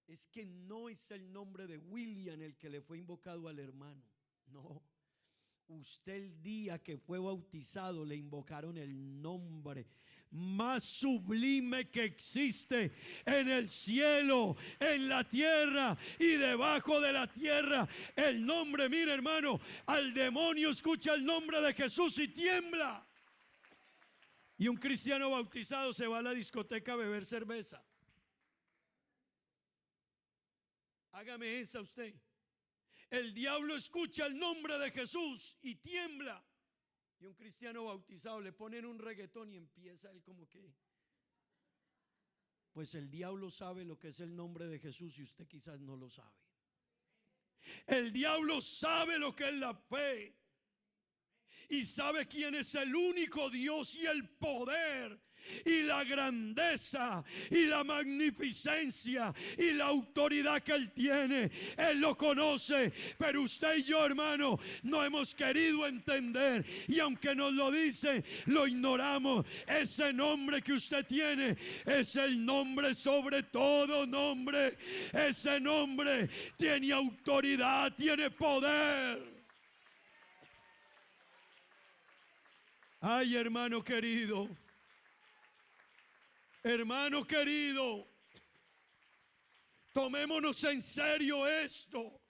Es que no es el nombre de William el que le fue invocado al hermano. No. Usted, el día que fue bautizado, le invocaron el nombre más sublime que existe en el cielo, en la tierra y debajo de la tierra. El nombre, mire, hermano, al demonio escucha el nombre de Jesús y tiembla. Y un cristiano bautizado se va a la discoteca a beber cerveza. Hágame esa usted. El diablo escucha el nombre de Jesús y tiembla. Y un cristiano bautizado le ponen un reggaetón y empieza él como que Pues el diablo sabe lo que es el nombre de Jesús y usted quizás no lo sabe. El diablo sabe lo que es la fe y sabe quién es el único Dios y el poder y la grandeza y la magnificencia y la autoridad que Él tiene. Él lo conoce, pero usted y yo, hermano, no hemos querido entender, y aunque nos lo dice, lo ignoramos. Ese nombre que usted tiene es el nombre sobre todo nombre. Ese nombre tiene autoridad, tiene poder. Ay, hermano querido, hermano querido, tomémonos en serio esto,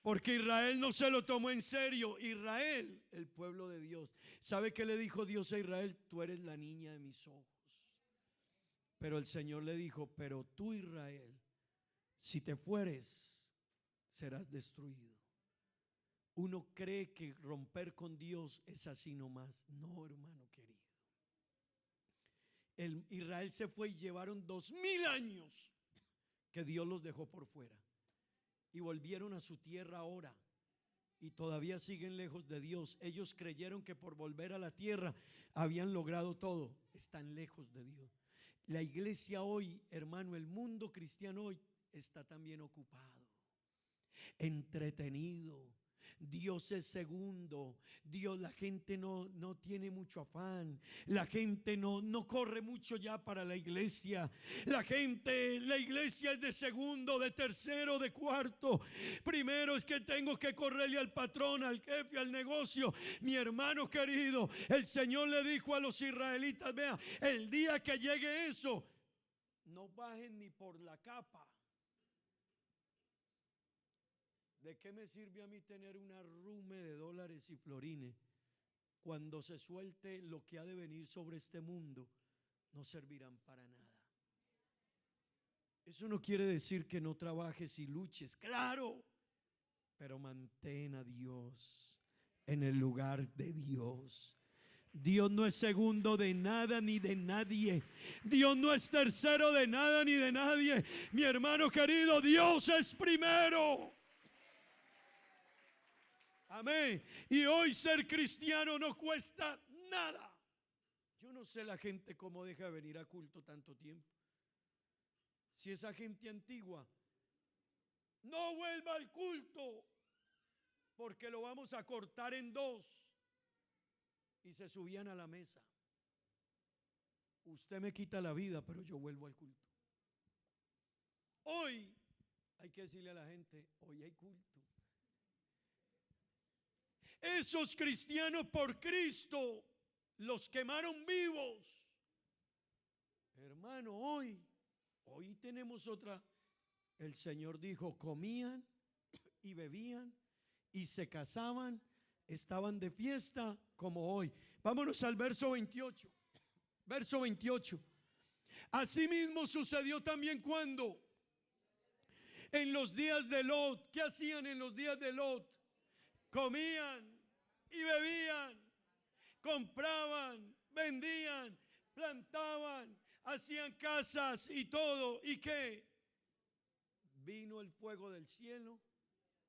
porque Israel no se lo tomó en serio. Israel, el pueblo de Dios. ¿Sabe qué le dijo Dios a Israel? Tú eres la niña de mis ojos. Pero el Señor le dijo, pero tú, Israel, si te fueres, serás destruido. Uno cree que romper con Dios es así nomás. No, hermano querido. Israel se fue y llevaron 2000 años que Dios los dejó por fuera, y volvieron a su tierra ahora, y todavía siguen lejos de Dios. Ellos creyeron que por volver a la tierra habían logrado todo. Están lejos de Dios. La iglesia hoy, hermano, el mundo cristiano hoy está también ocupado, entretenido. Dios es segundo. Dios, la gente no tiene mucho afán. La gente no corre mucho ya para la iglesia. La iglesia es de segundo, de tercero, de cuarto. Primero es que tengo que correrle al patrón, al jefe, al negocio. Mi hermano querido, el Señor le dijo a los israelitas: vea, el día que llegue eso, no bajen ni por la capa. ¿De qué me sirve a mí tener un arrume de dólares y florines cuando se suelte lo que ha de venir sobre este mundo? No servirán para nada. Eso no quiere decir que no trabajes y luches, claro, pero mantén a Dios en el lugar de Dios. Dios no es segundo de nada ni de nadie. Dios no es tercero de nada ni de nadie. Mi hermano querido, Dios es primero. Amén. Y hoy ser cristiano no cuesta nada. Yo no sé la gente cómo deja de venir a culto tanto tiempo. Si esa gente antigua no vuelva al culto, porque lo vamos a cortar en dos. Y se subían a la mesa. Usted me quita la vida, pero yo vuelvo al culto. Hoy hay que decirle a la gente: hoy hay culto. Esos cristianos por Cristo los quemaron vivos. Hermano, hoy tenemos otra. El Señor dijo: comían y bebían y se casaban, estaban de fiesta como hoy. Vámonos al verso 28. Verso 28. Asimismo sucedió también cuando en los días de Lot. ¿Qué hacían en los días de Lot? Comían y bebían, compraban, vendían, plantaban, hacían casas y todo. ¿Y qué? Vino el fuego del cielo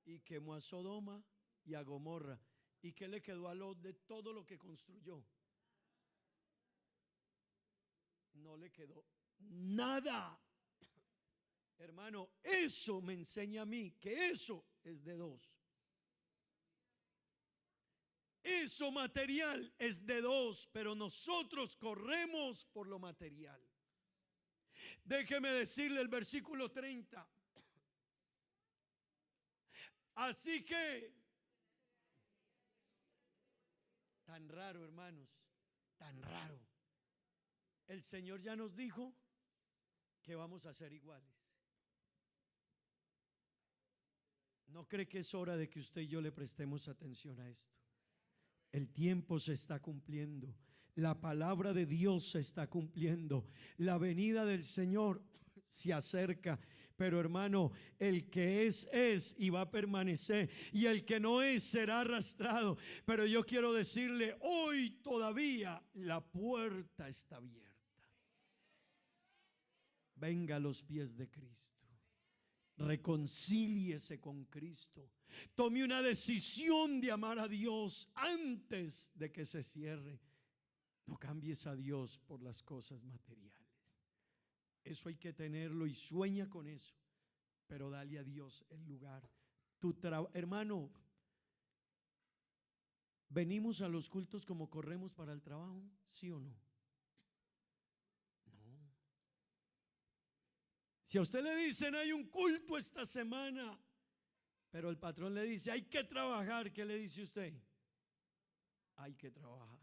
y quemó a Sodoma y a Gomorra. ¿Y qué le quedó a Lot de todo lo que construyó? No le quedó nada. Hermano, eso me enseña a mí que eso es de dos. Eso material es de dos, pero nosotros corremos por lo material. Déjeme decirle el versículo 30. Así que, tan raro, hermanos, tan raro. El Señor ya nos dijo que vamos a ser iguales. ¿No cree que es hora de que usted y yo le prestemos atención a esto? El tiempo se está cumpliendo. La palabra de Dios se está cumpliendo. La venida del Señor se acerca. Pero hermano, el que es y va a permanecer, y el que no es será arrastrado. Pero yo quiero decirle, hoy todavía la puerta está abierta. venga a los pies de Cristo. Reconcíliese con Cristo. Tome una decisión de amar a Dios antes de que se cierre. No cambies a Dios por las cosas materiales. Eso hay que tenerlo y sueña con eso. Pero dale a Dios el lugar. Hermano, ¿venimos a los cultos como corremos para el trabajo? ¿Sí o no? No. Si a usted le dicen hay un culto esta semana, pero el patrón le dice hay que trabajar, ¿qué le dice usted? Hay que trabajar.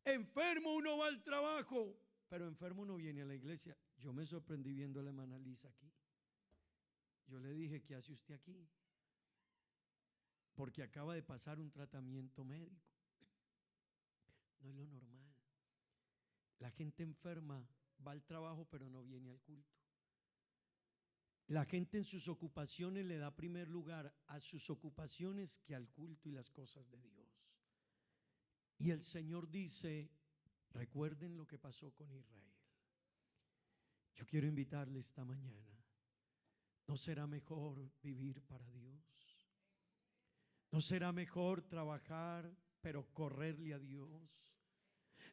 Enfermo uno va al trabajo, pero enfermo uno viene a la iglesia. Yo me sorprendí viendo a la hermana Lisa aquí. Yo le dije, ¿qué hace usted aquí? Porque acaba de pasar un tratamiento médico. No es lo normal. La gente enferma va al trabajo pero no viene al culto. La gente en sus ocupaciones le da primer lugar a sus ocupaciones que al culto y las cosas de Dios. Y el Señor dice, recuerden lo que pasó con Israel. Yo quiero invitarle esta mañana. ¿No será mejor vivir para Dios? ¿No será mejor trabajar pero correrle a Dios?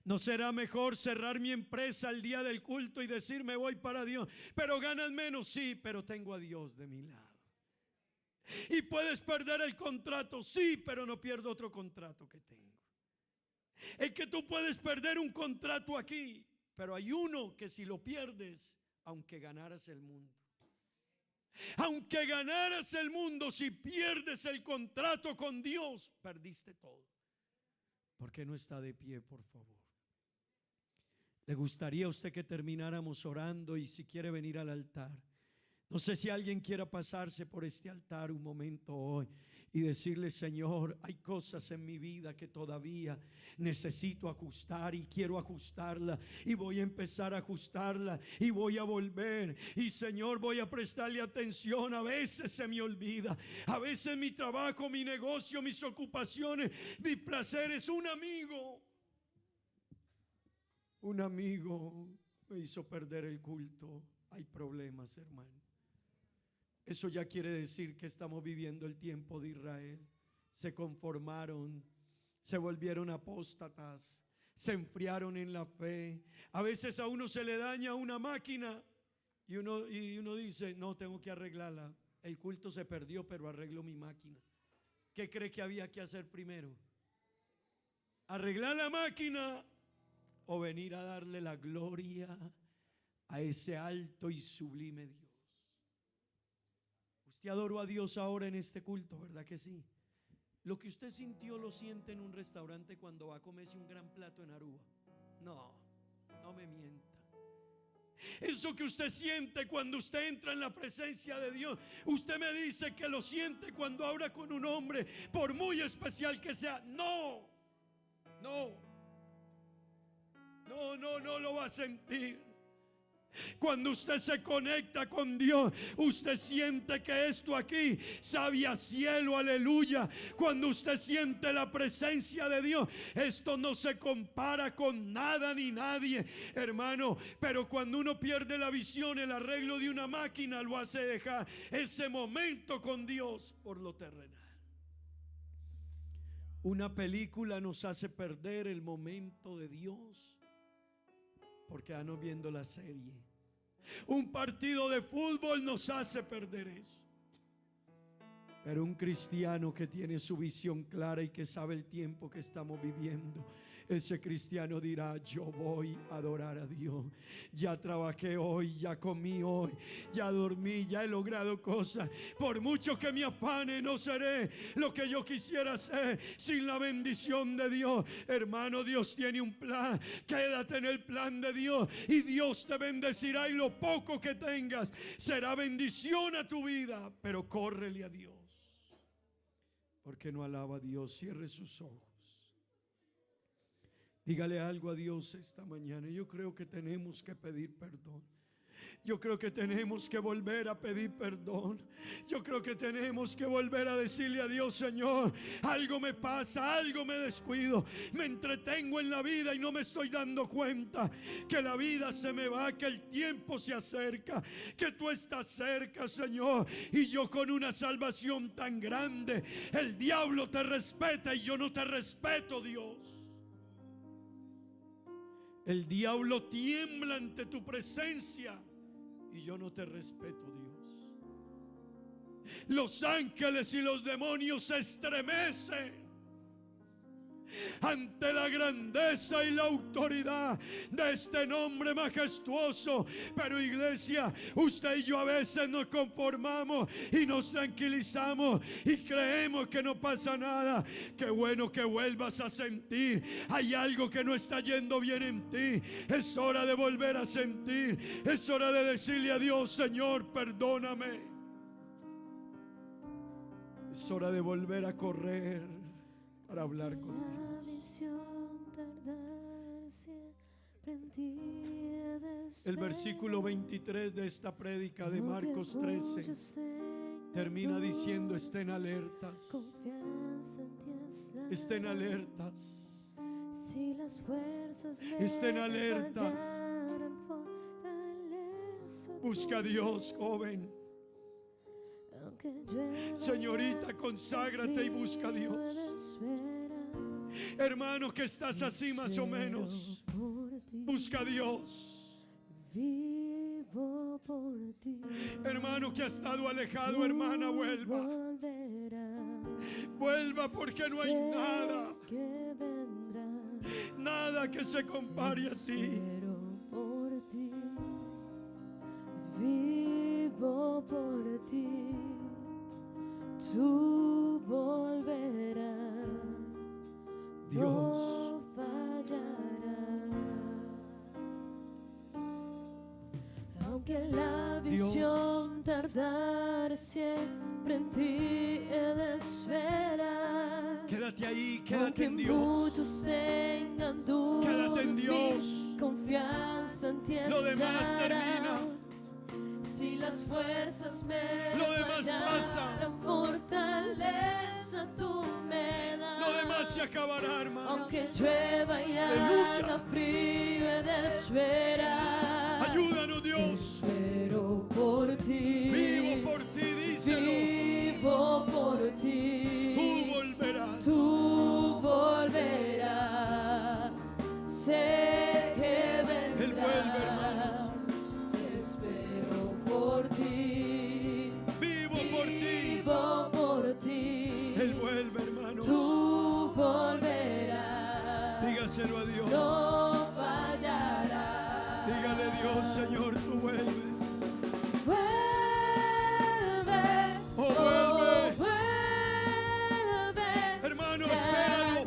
¿No será mejor cerrar mi empresa el día del culto y decir me voy para Dios? Pero ganas menos, sí, pero tengo a Dios de mi lado. Y puedes perder el contrato, sí, pero no pierdo otro contrato que tengo. Es que tú puedes perder un contrato aquí, pero hay uno que si lo pierdes, aunque ganaras el mundo. Aunque ganaras el mundo, si pierdes el contrato con Dios, perdiste todo. ¿Por qué no está de pie, por favor? ¿Le gustaría a usted que termináramos orando? Y si quiere venir al altar, no sé si alguien quiera pasarse por este altar un momento hoy y decirle, Señor, hay cosas en mi vida que todavía necesito ajustar y quiero ajustarla y voy a empezar a ajustarla y voy a volver y Señor, voy a prestarle atención. A veces se me olvida, a veces mi trabajo, mi negocio, mis ocupaciones, mis placeres. Un amigo me hizo perder el culto. Hay problemas, hermano. Eso ya quiere decir que estamos viviendo el tiempo de Israel. Se conformaron, se volvieron apóstatas, se enfriaron en la fe. A veces a uno se le daña una máquina y uno dice, no, tengo que arreglarla. El culto se perdió, pero arreglo mi máquina. ¿Qué cree que había que hacer primero? ¿Arreglar la máquina o venir a darle la gloria a ese alto y sublime Dios? Usted adoró a Dios ahora en este culto, ¿verdad que sí? Lo que usted sintió lo siente en un restaurante cuando va a comerse un gran plato en Aruba. No me mienta. Eso que usted siente cuando usted entra en la presencia de Dios, usted me dice que lo siente cuando habla con un hombre, por muy especial que sea. No lo va a sentir. Cuando usted se conecta con Dios, usted siente que esto aquí sabe a cielo, aleluya. Cuando usted siente la presencia de Dios, esto no se compara con nada ni nadie, hermano. Pero cuando uno pierde la visión, el arreglo de una máquina lo hace dejar ese momento con Dios por lo terrenal. Una película nos hace perder el momento de Dios porque andamos viendo la serie. Un partido de fútbol nos hace perder eso. Pero un cristiano que tiene su visión clara y que sabe el tiempo que estamos viviendo, ese cristiano dirá, yo voy a adorar a Dios. Ya trabajé hoy, ya comí hoy, ya dormí, ya he logrado cosas. Por mucho que me afane, no seré lo que yo quisiera ser sin la bendición de Dios. Hermano, Dios tiene un plan. Quédate en el plan de Dios y Dios te bendecirá, y lo poco que tengas será bendición a tu vida. Pero córrele a Dios. Porque no alaba a Dios. Cierre sus ojos. Dígale algo a Dios esta mañana. Yo creo que tenemos que pedir perdón. Yo creo que tenemos que volver a pedir perdón. Yo creo que tenemos que volver a decirle a Dios: Señor, algo me pasa, algo me descuido, me entretengo en la vida y no me estoy dando cuenta que la vida se me va, que el tiempo se acerca, que tú estás cerca, Señor. Y yo con una salvación tan grande, el diablo te respeta y yo no te respeto, Dios. El diablo tiembla ante tu presencia y yo no te respeto, Dios. Los ángeles y los demonios se estremecen ante la grandeza y la autoridad de este nombre majestuoso. Pero, iglesia, usted y yo a veces nos conformamos y nos tranquilizamos y creemos que no pasa nada. Qué bueno que vuelvas a sentir. Hay algo que no está yendo bien en ti. Es hora de volver a sentir. Es hora de decirle a Dios: Señor, perdóname. Es hora de volver a correr para hablar contigo. El versículo 23 de esta prédica de Marcos 13 termina diciendo: estén alertas. Estén alertas. Estén alertas. Busca a Dios, joven. Señorita, conságrate y busca a Dios. Hermano, que estás así más o menos, busca a Dios. Hermano que ha estado alejado, hermana, vuelva. Vuelva, porque no hay nada, nada que se compare a ti. Vivo por ti, tú volverás. Dios, no fallará. Aunque la visión tardar, siempre en ti he de esperar. quédate ahí, quédate Aunque en Dios. muchos tengan dudas, Quédate en Dios. mi confianza en ti Lo demás estará. termina. Si las fuerzas me Lo demás pasa. fallan, fortaleza tú me das. Lo demás se acabará, hermano. Aunque llueva y Aleluya. haga frío, he de esperar. Ayúdanos, Dios. Espero por ti. Vivo por ti, díselo. Vivo por ti. Tú volverás. Tú volverás. Sé que vendrás. Él vuelve, hermanos. Espero por ti. Vivo por ti. Vivo por ti. Él vuelve, hermanos. Tú volverás. Dígaselo a Dios. No fallarás. Dígale, Dios: Señor, tú vuelves. Vuelve. Oh, vuelve. Vuelve. Hermano, Te espéralo.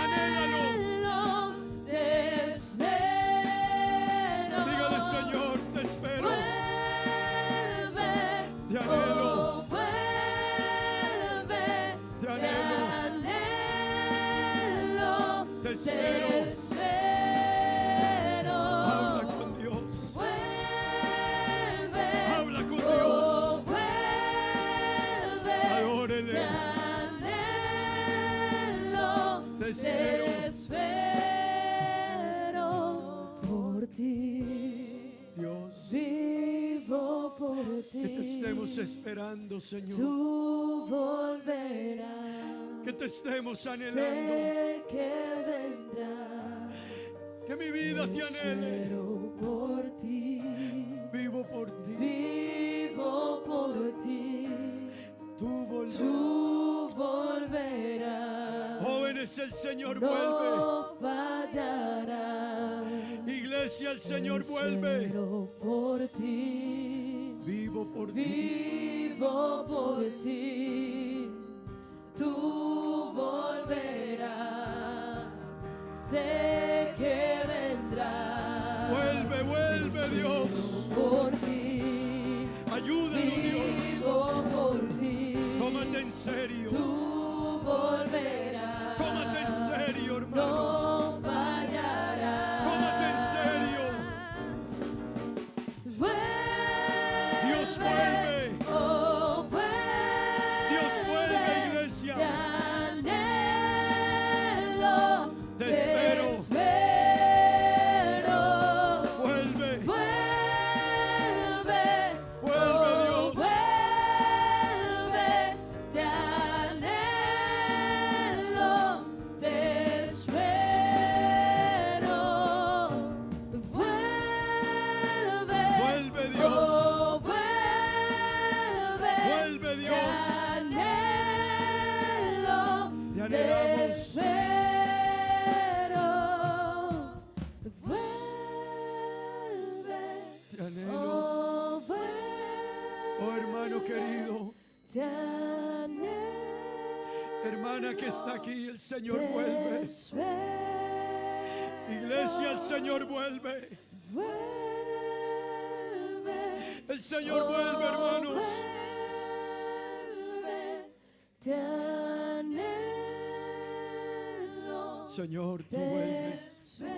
Anhélalo. anhelo, te espero. Dígale: Señor, te espero. Vuelve. Te anhelo. Oh, vuelve. Te anhelo. anhelo, Te espero. te espero. Habla con Dios. Vuelve. Habla con Dios. Oh, vuelve. Adórele. Te anhelo, Te espero. espero por ti. Dios, Vivo por ti. que te estemos esperando, Señor. Tú volverás. Que te estemos anhelando. Sé que vendrás. Que mi vida te anhele. Espero por ti. Vivo por ti. Vivo por ti. Tú volverás. Tú volverás. Jóvenes, el Señor vuelve. No fallará. Iglesia, el Señor vuelve. Espero por ti. Vivo por ti. Vivo por ti. Tú volverás. Sé que vendrás. Vuelve, vuelve, Dios. Por ti. Ayúdanos, Dios. Vivo por ti. Tómate en serio. Tú volverás. Tómate en serio, hermano. No fallarás. Tómate en serio. Vuelve. Dios. anhelo, Te te anhelamos. espero. Vuelve, Te anhelo. oh, vuelve. Oh, hermano querido, Te anhelo, hermana que está aquí, el Señor te vuelve. espero. Iglesia, el Señor vuelve. Vuelve, El Señor vuelve, hermanos. vuelve, te anhelo, Señor, tú te vuelves. espero.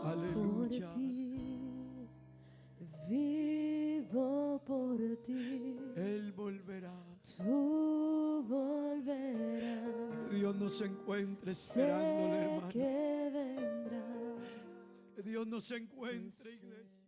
Aleluya. Por ti, vivo por ti, Él volverá. tú volverás. Dios nos encuentre esperándole, Sé hermano. que vendrás. Dios nos encuentre, iglesia.